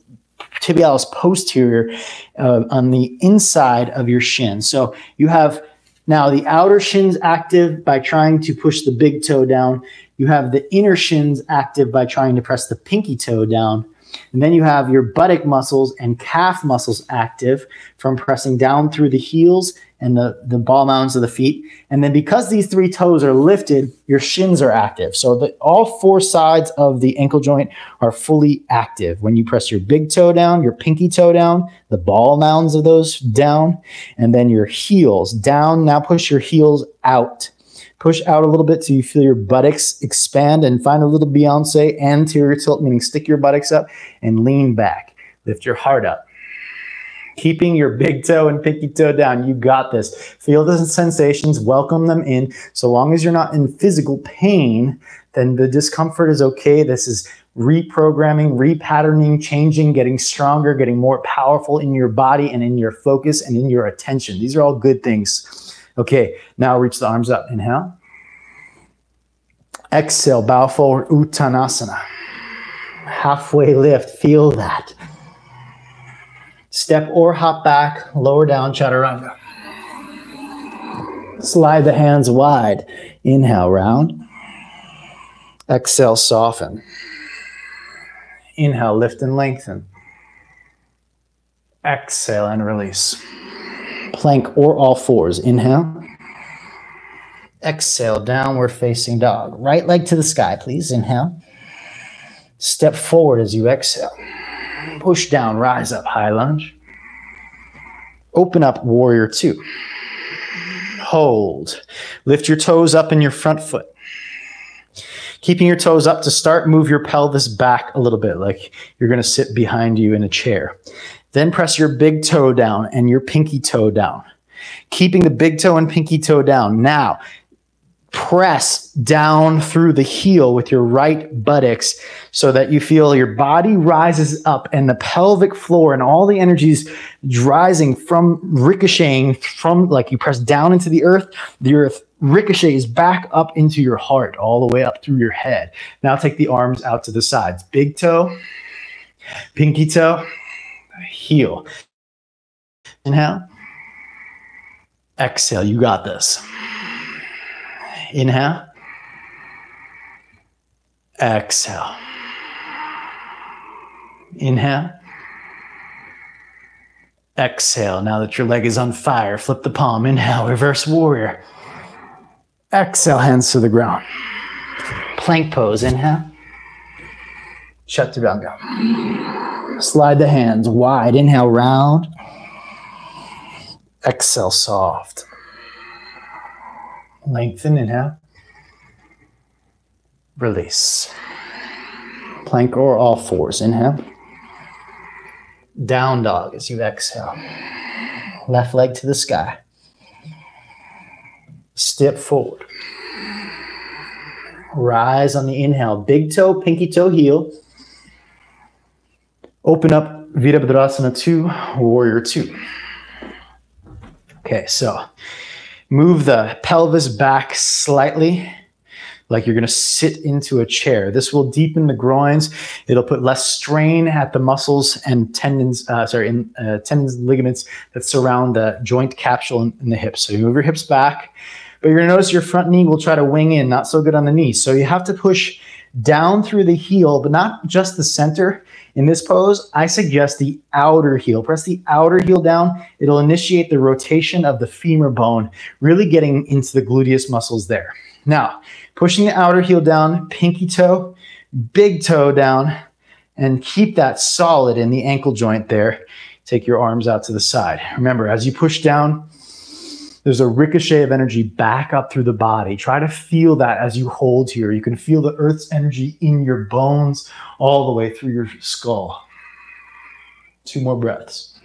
tibialis posterior on the inside of your shin. So you have now the outer shins active by trying to push the big toe down. You have the inner shins active by trying to press the pinky toe down. And then you have your buttock muscles and calf muscles active from pressing down through the heels and the ball mounds of the feet. And then because these three toes are lifted, your shins are active. So that all four sides of the ankle joint are fully active. When you press your big toe down, your pinky toe down, the ball mounds of those down, and then your heels down. Now push your heels out. Push out a little bit so you feel your buttocks expand, and find a little Beyonce anterior tilt, meaning stick your buttocks up and lean back. Lift your heart up. Keeping your big toe and pinky toe down. You got this. Feel the sensations, welcome them in. So long as you're not in physical pain, then the discomfort is okay. This is reprogramming, repatterning, changing, getting stronger, getting more powerful in your body and in your focus and in your attention. These are all good things. Okay, now reach the arms up. Inhale. Exhale, bow forward, Uttanasana. Halfway lift, feel that. Step or hop back, lower down, Chaturanga. Slide the hands wide. Inhale, round. Exhale, soften. Inhale, lift and lengthen. Exhale and release. Plank or all fours. Inhale. Exhale, downward facing dog. Right leg to the sky, please. Inhale. Step forward as you exhale. Push down, rise up, high lunge. Open up, warrior two. Hold. Lift your toes up in your front foot. Keeping your toes up to start, move your pelvis back a little bit, like you're going to sit behind you in a chair. Then press your big toe down and your pinky toe down. Keeping the big toe and pinky toe down. Now, press down through the heel with your right buttocks so that you feel your body rises up and the pelvic floor and all the energies rising from ricocheting from, like you press down into the earth ricochets back up into your heart, all the way up through your head. Now take the arms out to the sides. Big toe, pinky toe, heel. Inhale. Exhale, you got this. Inhale. Exhale. Inhale. Exhale. Now that your leg is on fire, flip the palm. Inhale, reverse warrior. Exhale, hands to the ground. Plank pose. Inhale. Chaturanga. Slide the hands wide. Inhale, round. Exhale, soft. Lengthen, inhale. Release. Plank or all fours. Inhale. Down dog as you exhale. Left leg to the sky. Step forward. Rise on the inhale. Big toe, pinky toe, heel. Open up Virabhadrasana 2, Warrior 2. Okay, so move the pelvis back slightly, like you're going to sit into a chair. This will deepen the groins. It'll put less strain at the muscles and tendons, tendons and ligaments that surround the joint capsule in the hips. So you move your hips back, but you're going to notice your front knee will try to wing in, not so good on the knee. So you have to push down through the heel, but not just the center. In this pose, I suggest the outer heel. Press the outer heel down. It'll initiate the rotation of the femur bone, really getting into the gluteus muscles there. Now, pushing the outer heel down, pinky toe, big toe down, and keep that solid in the ankle joint there. Take your arms out to the side. Remember, as you push down, there's a ricochet of energy back up through the body. Try to feel that as you hold here. You can feel the earth's energy in your bones all the way through your skull. 2 more breaths.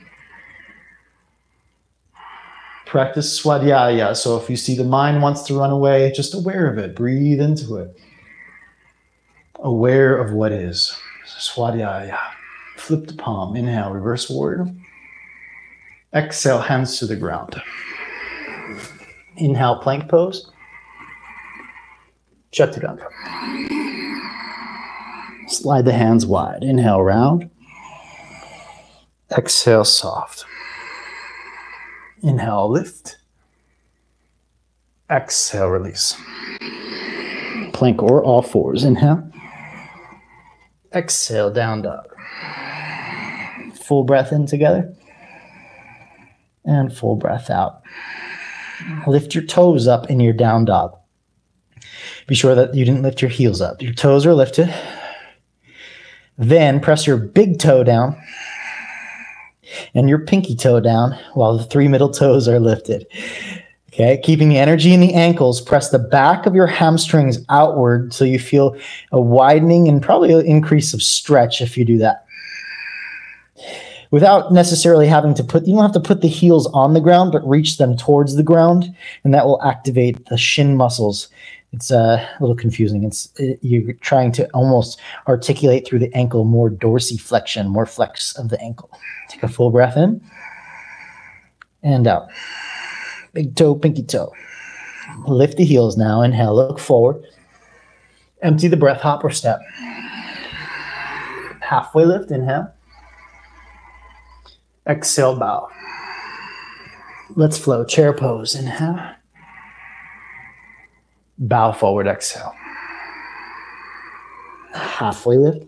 Practice swadhyaya. So if you see the mind wants to run away, just aware of it. Breathe into it. Aware of what is. Swadhyaya. Flip the palm. Inhale, reverse warrior. Exhale, hands to the ground. Inhale, plank pose. Chaturanga. Slide the hands wide. Inhale, round. Exhale, soft. Inhale, lift. Exhale, release. Plank or all fours. Inhale. Exhale, down dog. Full breath in together. And full breath out. Lift your toes up in your down dog. Be sure that you didn't lift your heels up. Your toes are lifted. Then press your big toe down and your pinky toe down while the 3 middle toes are lifted. Okay, keeping the energy in the ankles, press the back of your hamstrings outward so you feel a widening and probably an increase of stretch if you do that. Without necessarily having to you don't have to put the heels on the ground, but reach them towards the ground, and that will activate the shin muscles. It's a little confusing. You're trying to almost articulate through the ankle, more dorsiflexion, more flex of the ankle. Take a full breath in and out. Big toe, pinky toe. Lift the heels now. Inhale, look forward. Empty the breath, hop or step. Halfway lift, inhale. Exhale, bow. Let's flow. Chair pose. Inhale. Bow forward. Exhale. Halfway lift.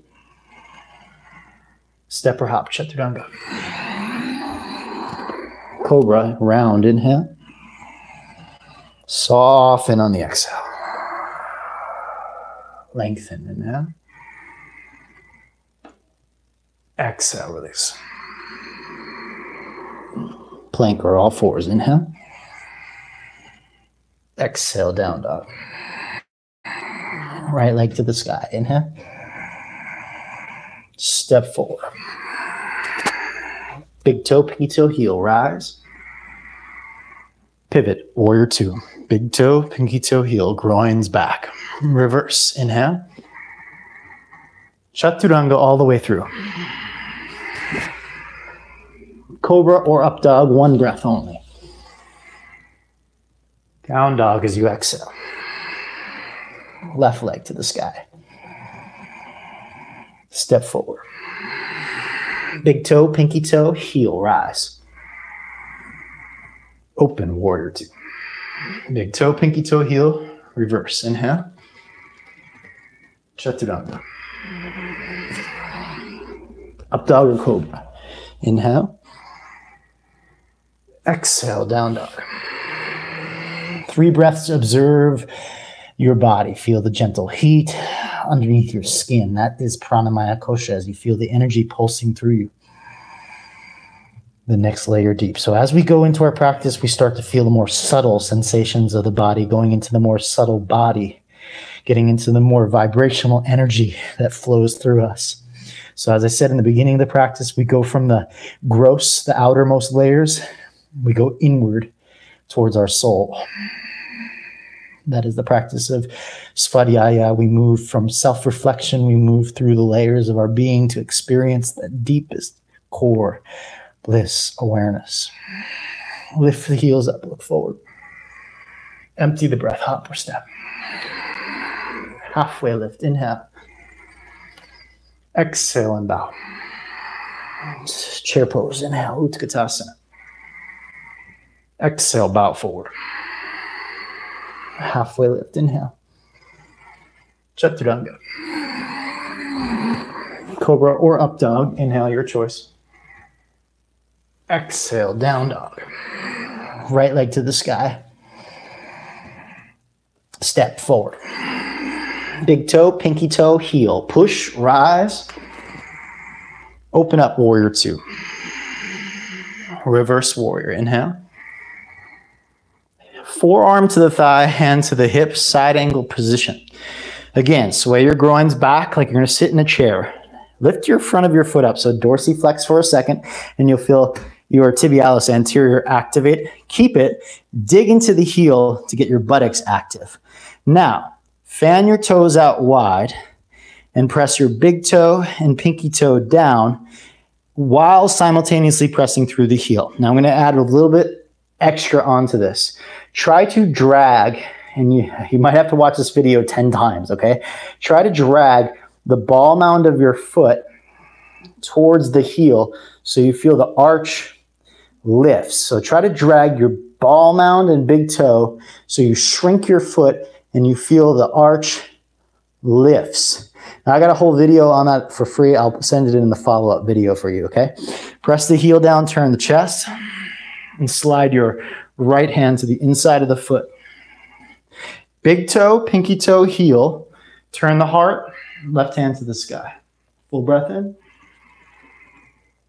Step or hop. Chaturanga. Cobra. Round. Inhale. Soften on the exhale. Lengthen. Inhale. Exhale. Release. Plank or all fours. Inhale. Exhale, down dog. Right leg to the sky. Inhale. Step forward. Big toe, pinky toe, heel. Rise. Pivot, warrior 2. Big toe, pinky toe, heel. Groins back. Reverse. Inhale. Chaturanga all the way through. Cobra or up dog, 1 breath only. Down dog as you exhale. Left leg to the sky. Step forward. Big toe, pinky toe, heel, rise. Open, warrior 2. Big toe, pinky toe, heel, reverse. Inhale. Chaturanga. Up dog or cobra. Inhale. Exhale, down dog. 3 breaths, observe your body. Feel the gentle heat underneath your skin. That is pranamaya kosha as you feel the energy pulsing through you. The next layer deep. So as we go into our practice, we start to feel the more subtle sensations of the body, going into the more subtle body, getting into the more vibrational energy that flows through us. So as I said in the beginning of the practice, we go from the gross, the outermost layers, we go inward towards our soul. That is the practice of svadhyaya. We move from self-reflection, we move through the layers of our being to experience the deepest core bliss awareness. Lift the heels up, look forward. Empty the breath, hop or step. Halfway lift, inhale. Exhale and bow. Chair pose, inhale, Utkatasana. Exhale, bow forward. Halfway lift, inhale. Chaturanga. Cobra or up dog. Inhale, your choice. Exhale, down dog. Right leg to the sky. Step forward. Big toe, pinky toe, heel. Push, rise. Open up, warrior two. Reverse warrior, inhale. Forearm to the thigh, hand to the hip, side angle position. Again, sway your groins back like you're gonna sit in a chair. Lift your front of your foot up, so dorsiflex for a second, and you'll feel your tibialis anterior activate. Keep it, dig into the heel to get your buttocks active. Now, fan your toes out wide and press your big toe and pinky toe down while simultaneously pressing through the heel. Now I'm gonna add a little bit extra onto this. Try to drag, and you might have to watch this video 10 times, okay? Try to drag the ball mound of your foot towards the heel so you feel the arch lifts. So try to drag your ball mound and big toe so you shrink your foot and you feel the arch lifts. Now I got a whole video on that for free. I'll send it in the follow-up video for you, okay? Press the heel down, turn the chest, and slide your right hand to the inside of the foot. Big toe, pinky toe, heel. Turn the heart, left hand to the sky. Full breath in,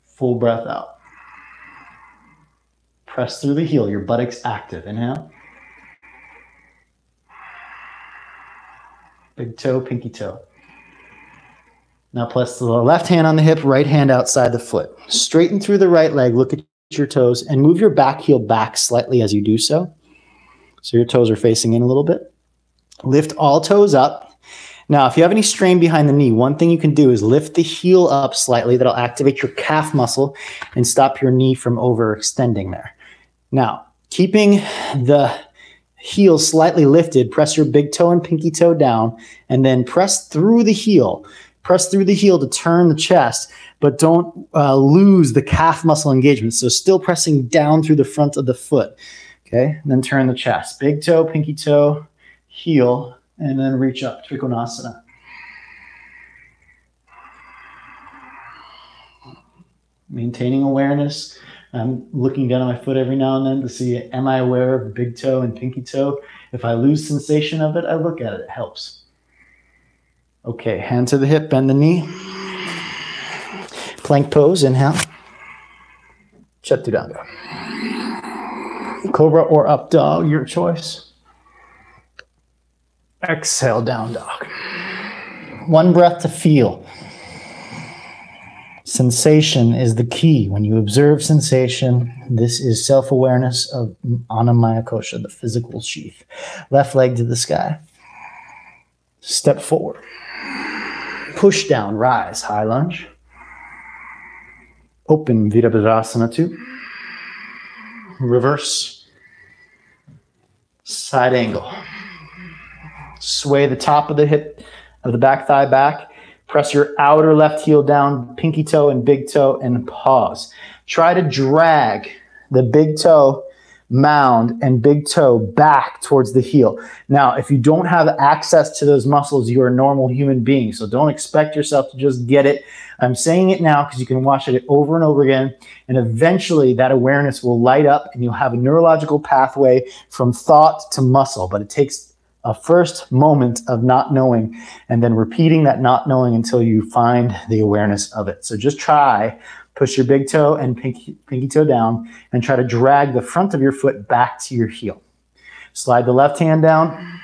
full breath out. Press through the heel, your buttocks active. Inhale. Big toe, pinky toe. Now place the left hand on the hip, right hand outside the foot. Straighten through the right leg, look at your toes, and move your back heel back slightly as you do so. So your toes are facing in a little bit. Lift all toes up. Now, if you have any strain behind the knee, one thing you can do is lift the heel up slightly. That'll activate your calf muscle and stop your knee from overextending there. Now, keeping the heel slightly lifted, press your big toe and pinky toe down, and then press through the heel. Press through the heel to turn the chest, but don't lose the calf muscle engagement. So still pressing down through the front of the foot. Okay, and then turn the chest. Big toe, pinky toe, heel, and then reach up, Trikonasana. Maintaining awareness. I'm looking down at my foot every now and then to see, am I aware of big toe and pinky toe? If I lose sensation of it, I look at it. It helps. Okay, hand to the hip, bend the knee. Plank pose, inhale. Chaturanga. Cobra or up dog, your choice. Exhale, down dog. One breath to feel. Sensation is the key. When you observe sensation, this is self-awareness of Anamaya Kosha, the physical sheath. Left leg to the sky. Step forward. Push down, rise, high lunge. Open Virabhadrasana 2. Reverse. Side angle. Sway the top of the hip of the back thigh back. Press your outer left heel down, pinky toe and big toe, and pause. Try to drag the big toe mound and big toe back towards the heel. Now, if you don't have access to those muscles, you're a normal human being. So don't expect yourself to just get it. I'm saying it now because you can watch it over and over again. And eventually that awareness will light up and you'll have a neurological pathway from thought to muscle. But it takes a first moment of not knowing and then repeating that not knowing until you find the awareness of it. So just try. Push your big toe and pinky toe down and try to drag the front of your foot back to your heel. Slide the left hand down,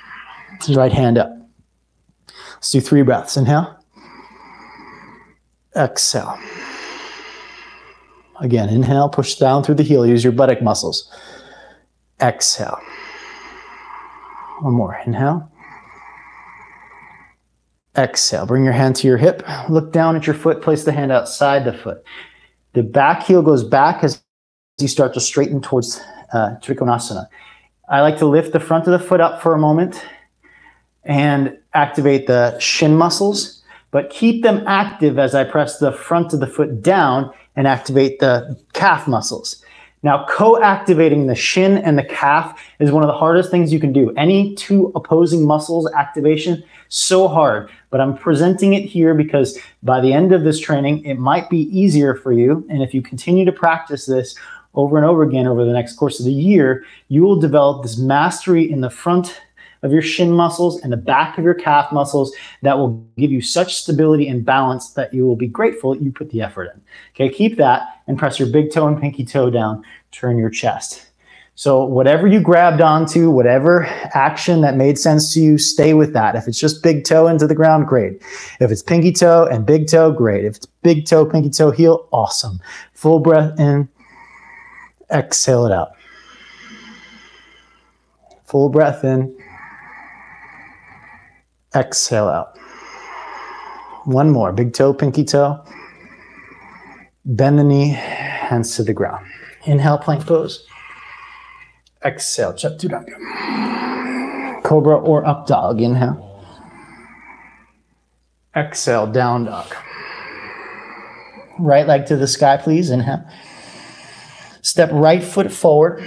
right hand up. Let's do 3 breaths. Inhale. Exhale. Again, inhale, push down through the heel. Use your buttock muscles. Exhale. One more. Inhale. Exhale. Bring your hand to your hip. Look down at your foot. Place the hand outside the foot. The back heel goes back as you start to straighten towards Trikonasana. I like to lift the front of the foot up for a moment and activate the shin muscles, but keep them active as I press the front of the foot down and activate the calf muscles. Now, co-activating the shin and the calf is one of the hardest things you can do. Any two opposing muscles activation, so hard. But I'm presenting it here because by the end of this training, it might be easier for you. And if you continue to practice this over and over again over the next course of the year, you will develop this mastery in the front of your shin muscles and the back of your calf muscles that will give you such stability and balance that you will be grateful that you put the effort in. Okay, keep that and press your big toe and pinky toe down, turn your chest. So whatever you grabbed onto, whatever action that made sense to you, stay with that. If it's just big toe into the ground, great. If it's pinky toe and big toe, great. If it's big toe, pinky toe, heel, awesome. Full breath in, exhale it out. Full breath in, exhale out. One more. Big toe, pinky toe. Bend the knee, hands to the ground. Inhale, plank pose. Exhale, Chaturanga. Cobra or up dog. Inhale. Exhale, down dog. Right leg to the sky, please. Inhale. Step right foot forward.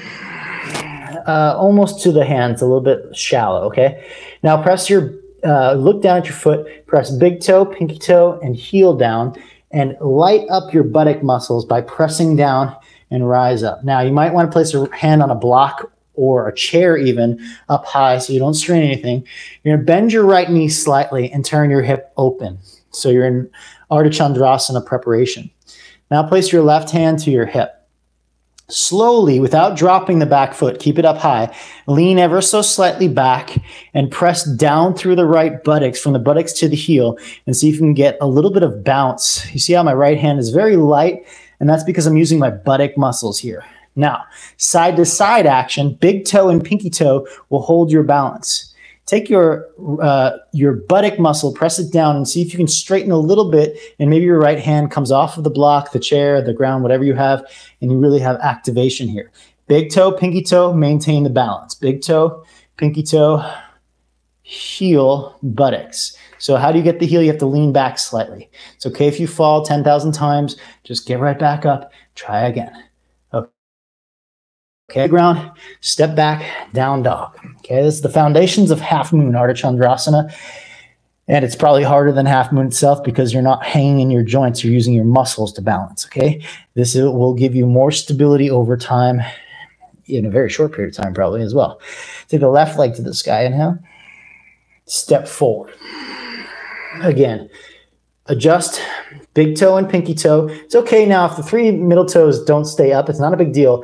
Almost to the hands, a little bit shallow, okay? Now press your look down at your foot, press big toe, pinky toe, and heel down, and light up your buttock muscles by pressing down and rise up. Now, you might want to place your hand on a block or a chair even up high so you don't strain anything. You're going to bend your right knee slightly and turn your hip open. So you're in Ardha Chandrasana preparation. Now place your left hand to your hip. Slowly, without dropping the back foot, keep it up high, lean ever so slightly back and press down through the right buttocks, from the buttocks to the heel, and see if you can get a little bit of bounce. You see how my right hand is very light, and that's because I'm using my buttock muscles here. Now, side to side action, big toe and pinky toe will hold your balance. Take your buttock muscle, press it down, and see if you can straighten a little bit, and maybe your right hand comes off of the block, the chair, the ground, whatever you have, and you really have activation here. Big toe, pinky toe, maintain the balance. Big toe, pinky toe, heel, buttocks. So how do you get the heel? You have to lean back slightly. It's okay if you fall 10,000 times. Just get right back up. Try again. Okay, ground, step back, down dog. Okay, this is the foundations of half moon, Ardha Chandrasana. And it's probably harder than half moon itself because you're not hanging in your joints, you're using your muscles to balance, okay? This will give you more stability over time, in a very short period of time probably as well. Take the left leg to the sky, inhale. Step forward. Again, adjust big toe and pinky toe. It's okay now if the three middle toes don't stay up, it's not a big deal.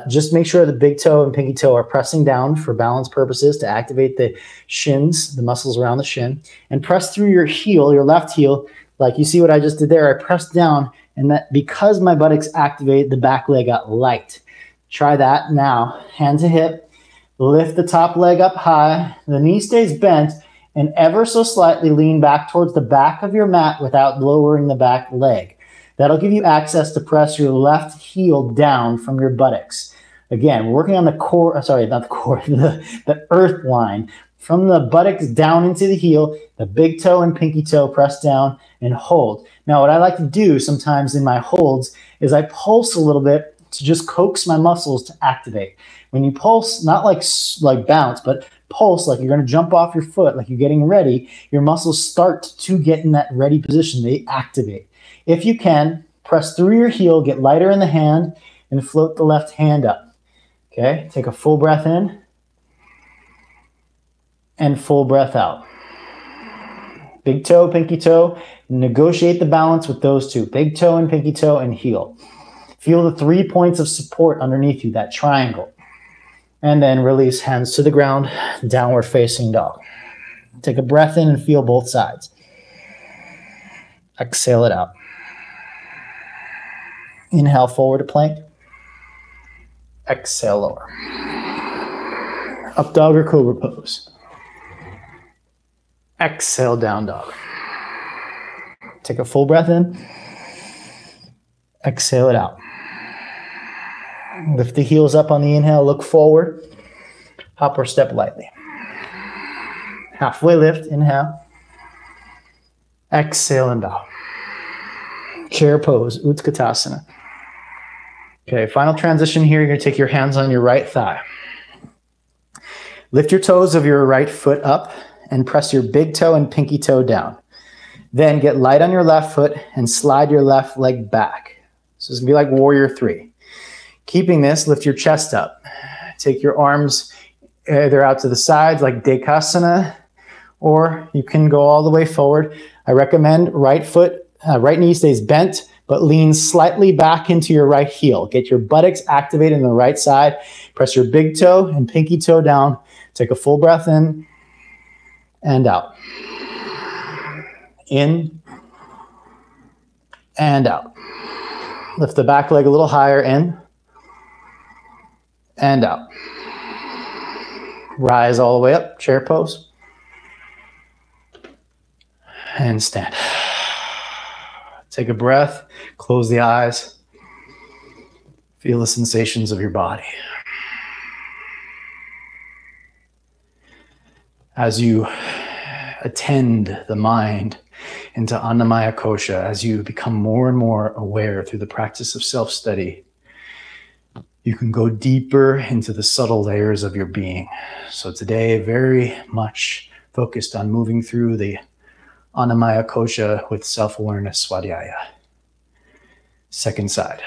Just make sure the big toe and pinky toe are pressing down for balance purposes to activate the shins, the muscles around the shin, and press through your heel, your left heel. Like you see what I just did there, I pressed down, and that because my buttocks activated, the back leg got light. Try that now. Hand to hip, lift the top leg up high, the knee stays bent, and ever so slightly lean back towards the back of your mat without lowering the back leg. That'll give you access to press your left heel down from your buttocks. Again, we're working on the core, sorry, not the core, the earth line. From the buttocks down into the heel, the big toe and pinky toe press down and hold. Now, what I like to do sometimes in my holds is I pulse a little bit to just coax my muscles to activate. When you pulse, not like bounce, but pulse like you're going to jump off your foot, like you're getting ready, your muscles start to get in that ready position. They activate. If you can, press through your heel, get lighter in the hand, and float the left hand up. Okay, take a full breath in and full breath out. Big toe, pinky toe, negotiate the balance with those two. Big toe and pinky toe and heel. Feel the 3 points of support underneath you, that triangle. And then release, hands to the ground, downward facing dog. Take a breath in and feel both sides. Exhale it out. Inhale, forward to plank. Exhale, lower. Up dog or cobra pose. Exhale, down dog. Take a full breath in. Exhale it out. Lift the heels up on the inhale, look forward. Hop or step lightly. Halfway lift, inhale. Exhale and down. Chair pose, Utkatasana. Okay, final transition here. You're going to take your hands on your right thigh. Lift your toes of your right foot up and press your big toe and pinky toe down. Then get light on your left foot and slide your left leg back. So it's going to be like Warrior 3. Keeping this, lift your chest up. Take your arms either out to the sides like Dekasana, or you can go all the way forward. I recommend right knee stays bent, but lean slightly back into your right heel. Get your buttocks activated in the right side. Press your big toe and pinky toe down. Take a full breath in and out. In and out. Lift the back leg a little higher, in and out. Rise all the way up, chair pose. And stand. Take a breath, close the eyes. Feel the sensations of your body. As you attend the mind into Annamaya Kosha, as you become more and more aware through the practice of self-study, you can go deeper into the subtle layers of your being. So today, very much focused on moving through the Annamaya Kosha with self-awareness Swadhyaya. Second side.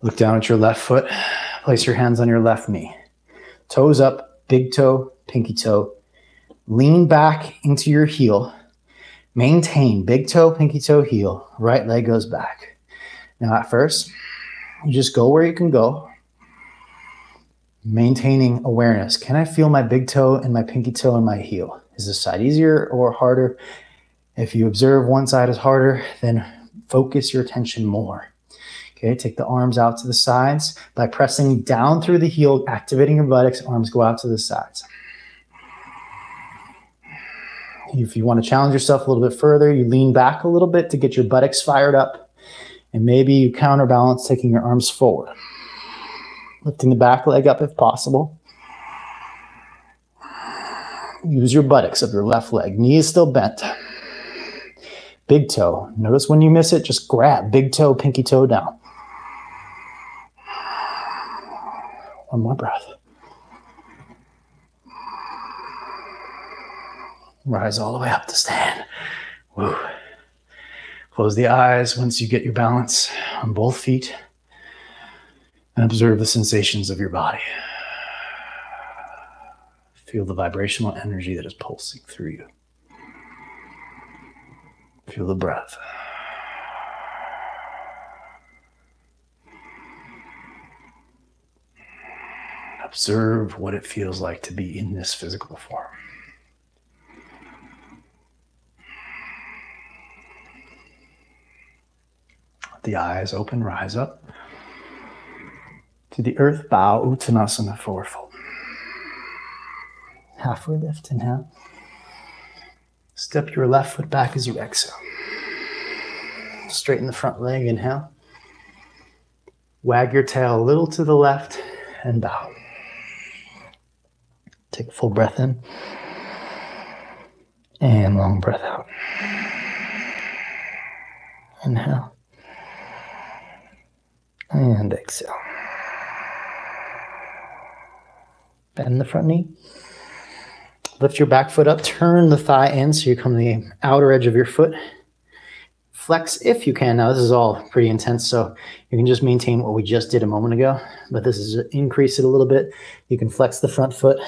Look down at your left foot. Place your hands on your left knee. Toes up, big toe, pinky toe. Lean back into your heel. Maintain big toe, pinky toe, heel. Right leg goes back. Now at first, you just go where you can go. Maintaining awareness. Can I feel my big toe and my pinky toe and my heel? Is this side easier or harder? If you observe one side is harder, then focus your attention more. Okay, take the arms out to the sides. By pressing down through the heel, activating your buttocks, arms go out to the sides. If you want to challenge yourself a little bit further, you lean back a little bit to get your buttocks fired up. And maybe you counterbalance, taking your arms forward. Lifting the back leg up if possible. Use your buttocks of your left leg. Knee is still bent. Big toe. Notice when you miss it, just grab big toe, pinky toe down. One more breath. Rise all the way up to stand. Woo. Close the eyes once you get your balance on both feet and observe the sensations of your body. Feel the vibrational energy that is pulsing through you. Feel the breath. Observe what it feels like to be in this physical form. Let the eyes open, rise up. To the earth, bow, Uttanasana, forward fold. Halfway lift, inhale. Step your left foot back as you exhale. Straighten the front leg, inhale. Wag your tail a little to the left and bow. Take a full breath in. And long breath out. Inhale. And exhale. Bend the front knee. Lift your back foot up. Turn the thigh in so you come to the outer edge of your foot. Flex if you can. Now this is all pretty intense, so you can just maintain what we just did a moment ago. But this is increase it a little bit. You can flex the front foot.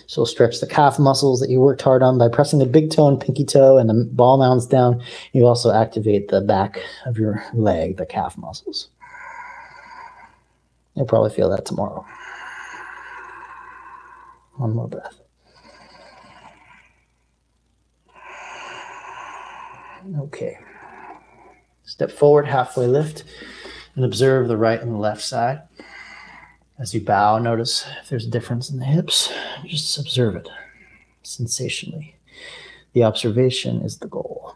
So stretch the calf muscles that you worked hard on by pressing the big toe and pinky toe and the ball mounds down. You also activate the back of your leg, the calf muscles. You'll probably feel that tomorrow. One more breath. Okay. Step forward, halfway lift, and observe the right and the left side. As you bow, notice if there's a difference in the hips. Just observe it sensationally. The observation is the goal.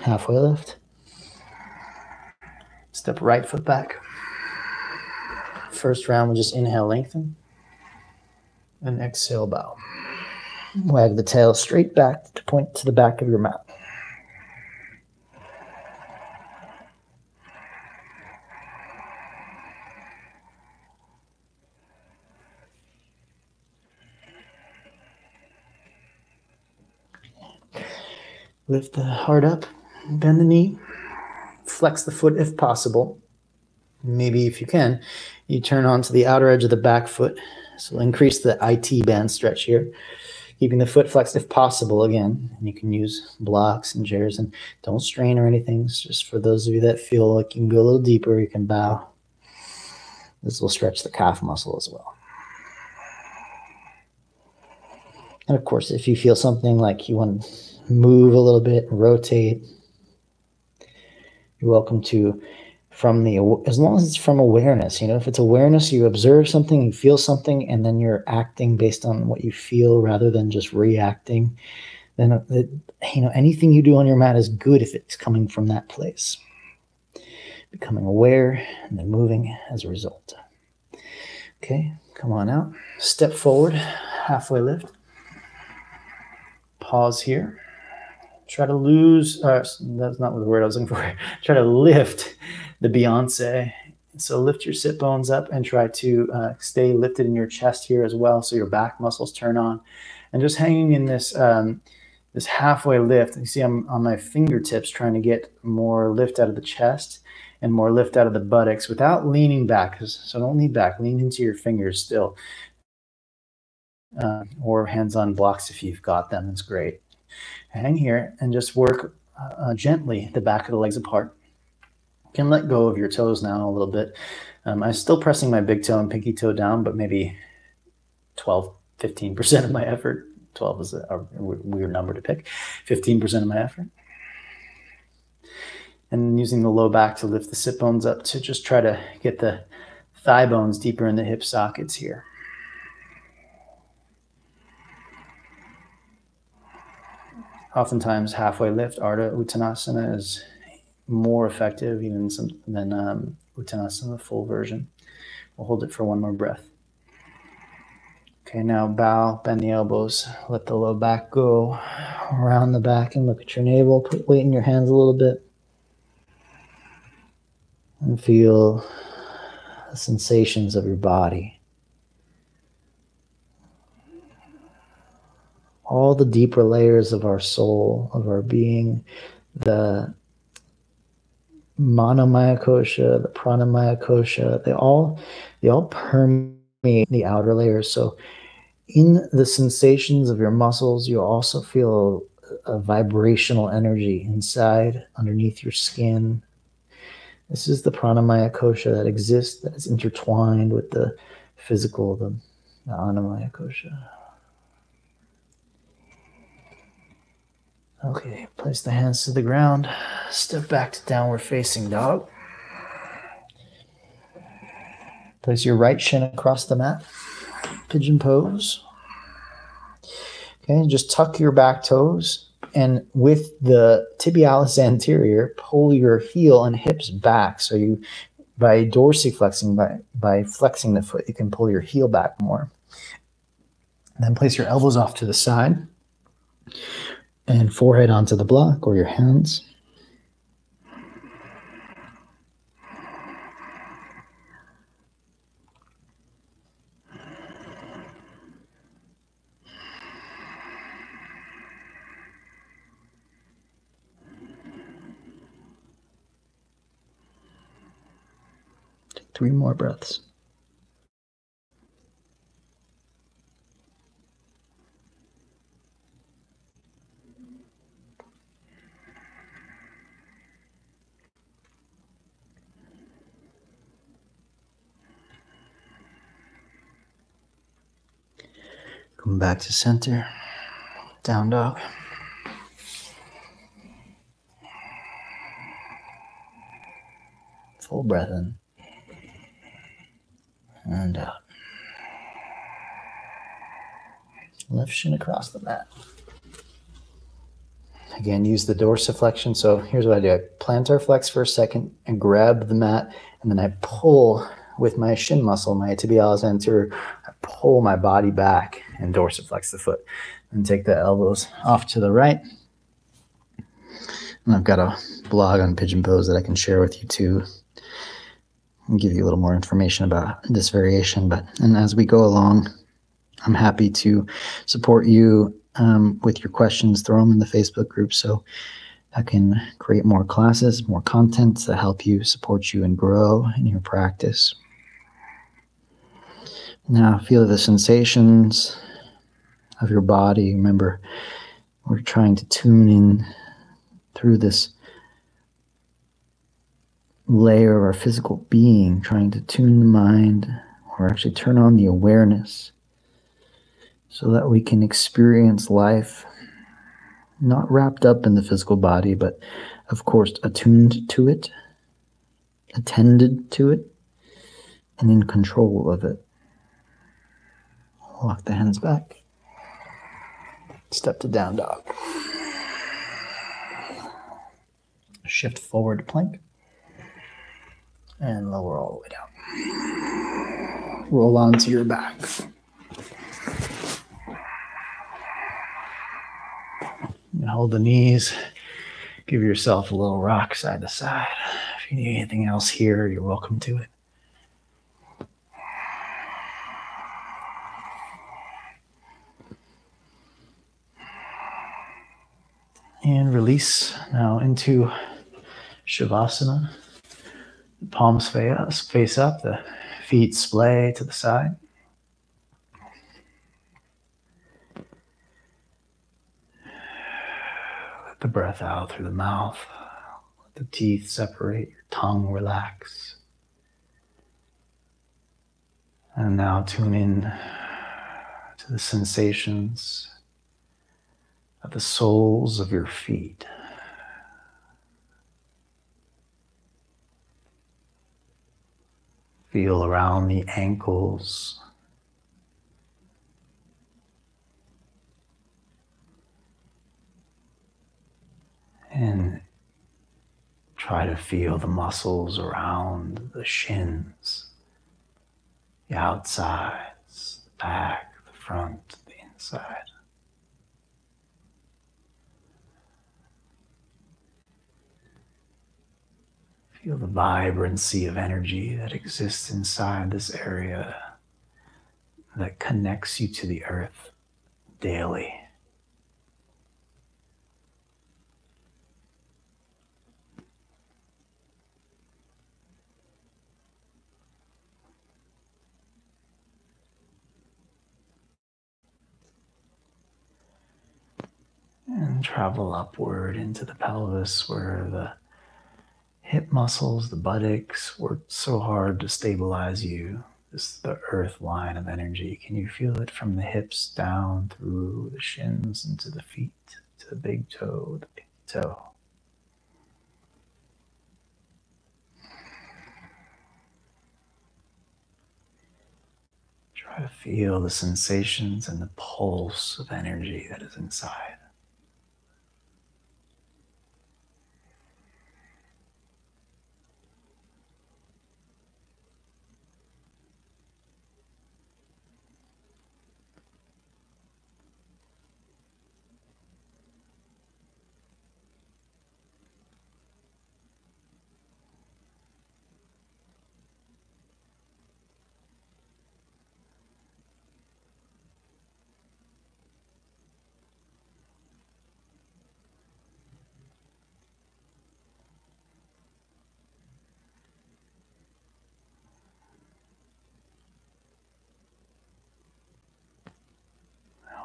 Halfway lift. Step right foot back. First round, we'll just inhale, lengthen. And exhale, bow. Wag the tail straight back to point to the back of your mat. Lift the heart up, bend the knee, flex the foot if possible. Maybe if you can, you turn onto the outer edge of the back foot. So increase the IT band stretch here. Keeping the foot flexed if possible again. And you can use blocks and chairs, and don't strain or anything. It's just for those of you that feel like you can go a little deeper, you can bow. This will stretch the calf muscle as well. And of course, if you feel something like you want to move a little bit, rotate, you're welcome to, as long as it's from awareness. If it's awareness, you observe something, you feel something, and then you're acting based on what you feel rather than just reacting, then anything you do on your mat is good if it's coming from that place. Becoming aware and then moving as a result. Okay, come on out. Step forward, halfway lift. Pause here. Try to that's not the word I was looking for. Try to lift the Beyonce. So lift your sit bones up and try to stay lifted in your chest here as well, so your back muscles turn on. And just hanging in this this halfway lift. You see I'm on my fingertips trying to get more lift out of the chest and more lift out of the buttocks without leaning back. So don't lean back. Lean into your fingers still. Or hands on blocks if you've got them. That's great. Hang here and just work gently the back of the legs apart. You can let go of your toes now a little bit. I'm still pressing my big toe and pinky toe down, but maybe 15% of my effort. 12 is a weird number to pick. 15% of my effort. And using the low back to lift the sit bones up to just try to get the thigh bones deeper in the hip sockets here. Oftentimes, halfway lift, Ardha Uttanasana, is more effective even than Uttanasana, the full version. We'll hold it for one more breath. Okay, now bow, bend the elbows, let the low back go around the back and look at your navel. Put weight in your hands a little bit. And feel the sensations of your body. All the deeper layers of our soul, of our being, the Manomaya Kosha, the Pranamaya Kosha, they all permeate the outer layers. So in the sensations of your muscles, you also feel a vibrational energy inside, underneath your skin. This is the Pranamaya Kosha that exists, that is intertwined with the physical, the Annamaya Kosha. Okay, place the hands to the ground. Step back to downward facing dog. Place your right shin across the mat. Pigeon pose. Okay, just tuck your back toes. And with the tibialis anterior, pull your heel and hips back. So you, by dorsiflexing, by flexing the foot, you can pull your heel back more. And then place your elbows off to the side. And forehead onto the block or your hands. Take 3 more breaths. Come back to center, down dog. Full breath in and out. Left shin across the mat. Again, use the dorsiflexion. So here's what I do. I plantar flex for a second and grab the mat, and then I pull with my shin muscle, my tibialis anterior. I pull my body back and dorsiflex the foot. And take the elbows off to the right. And I've got a blog on pigeon pose that I can share with you too, and give you a little more information about this variation. And as we go along, I'm happy to support you with your questions. Throw them in the Facebook group so I can create more classes, more content to help you, support you, and grow in your practice. Now feel the sensations of your body. Remember, we're trying to tune in through this layer of our physical being, trying to tune the mind, or actually turn on the awareness so that we can experience life not wrapped up in the physical body, but of course attuned to it, attended to it, and in control of it. Walk the hands back. Step to down dog. Shift forward to plank. And lower all the way down. Roll onto your back. And hold the knees. Give yourself a little rock side to side. If you need anything else here, you're welcome to it. And release now into Shavasana. The palms face up, the feet splay to the side. Let the breath out through the mouth. Let the teeth separate, your tongue relax. And now tune in to the sensations of the soles of your feet. Feel around the ankles. And try to feel the muscles around the shins, the outsides, the back, the front, the inside. Feel the vibrancy of energy that exists inside this area that connects you to the earth daily. And travel upward into the pelvis where the hip muscles, the buttocks work so hard to stabilize you. This is the earth line of energy. Can you feel it from the hips down through the shins into the feet, to the big toe, the pinky toe? Try to feel the sensations and the pulse of energy that is inside.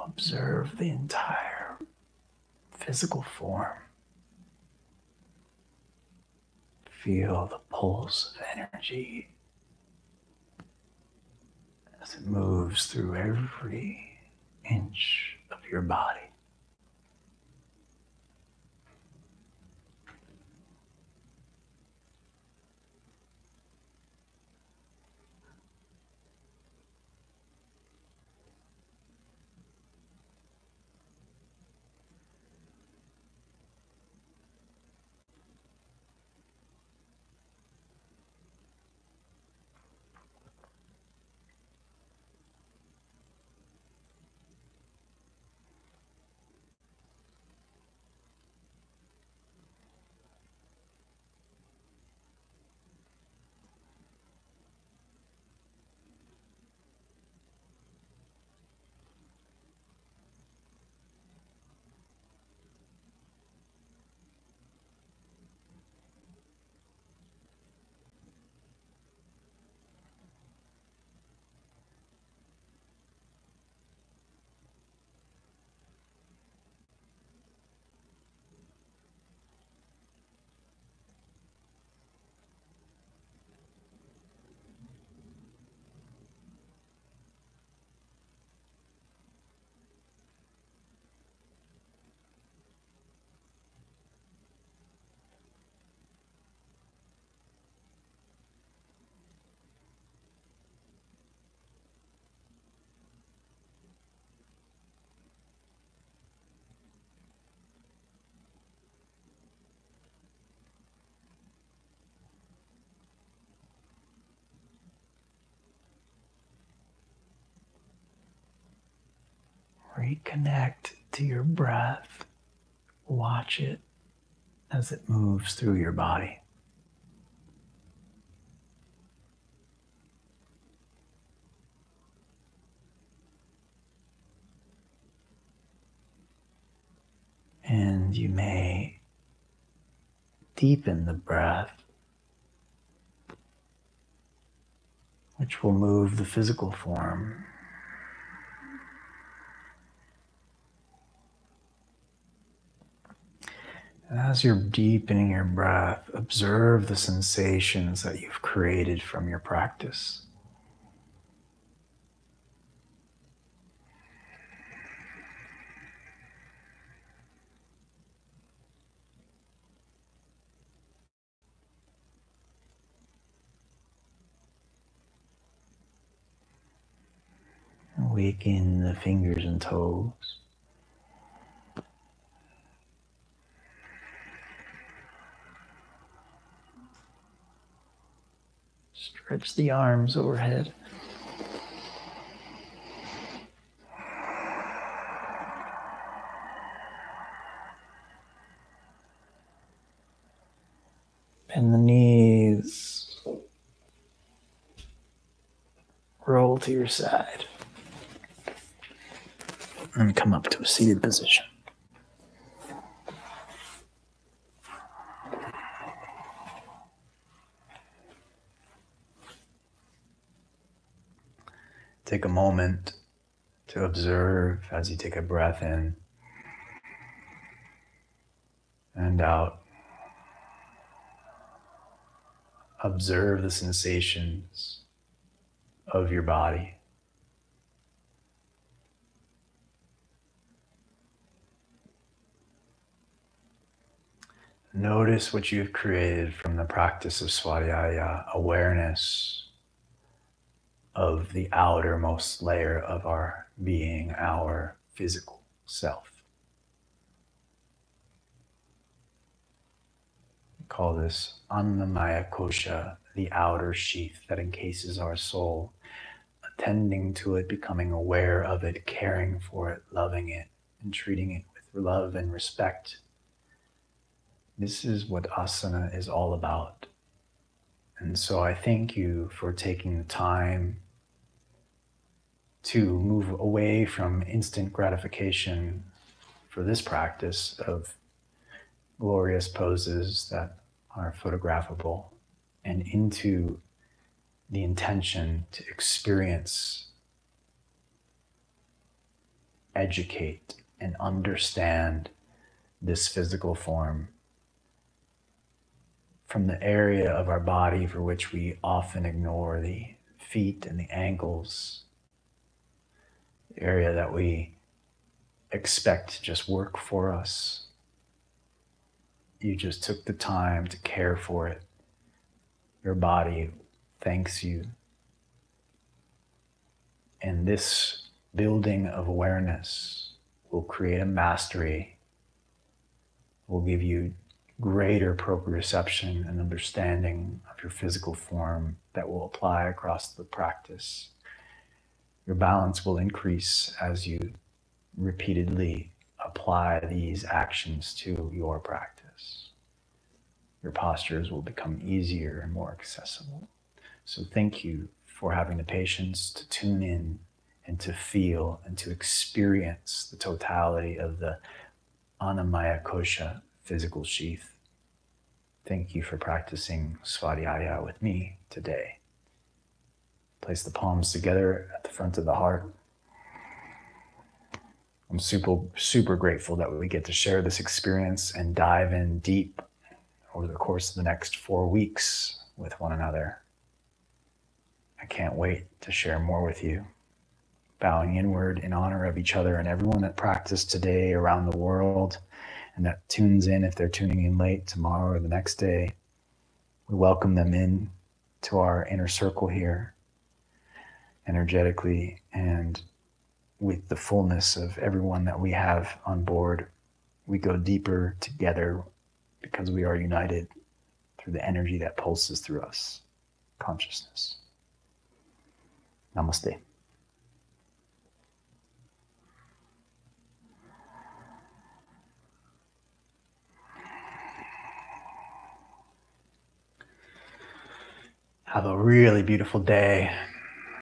Observe the entire physical form. Feel the pulse of energy as it moves through every inch of your body. reconnect to your breath. Watch it as it moves through your body. And you may deepen the breath, which will move the physical form. And as you're deepening your breath, observe the sensations that you've created from your practice. Awaken the fingers and toes. Stretch the arms overhead. Bend the knees. Roll to your side. And come up to a seated position. Take a moment to observe as you take a breath in and out. Observe the sensations of your body. Notice what you've created from the practice of Svadhyaya, awareness of the outermost layer of our being, our physical self. We call this Annamaya Kosha, the outer sheath that encases our soul, attending to it, becoming aware of it, caring for it, loving it, and treating it with love and respect. This is what asana is all about. And so I thank you for taking the time to move away from instant gratification for this practice of glorious poses that are photographable and into the intention to experience, educate, and understand this physical form from the area of our body for which we often ignore, the feet and the ankles, the area that we expect to just work for us. You just took the time to care for it. Your body thanks you. And this building of awareness will create a mastery, will give you greater proprioception and understanding of your physical form that will apply across the practice. Your balance will increase as you repeatedly apply these actions to your practice. Your postures will become easier and more accessible. So thank you for having the patience to tune in and to feel and to experience the totality of the Annamaya Kosha physical sheath. Thank you for practicing Svadhyaya with me today. Place the palms together at the front of the heart. I'm super grateful that we get to share this experience and dive in deep over the course of the next 4 weeks with one another. I can't wait to share more with you. Bowing inward in honor of each other and everyone that practiced today around the world and that tunes in if they're tuning in late tomorrow or the next day. We welcome them in to our inner circle here energetically and with the fullness of everyone that we have on board. We go deeper together because we are united through the energy that pulses through us, consciousness. Namaste. Have a really beautiful day.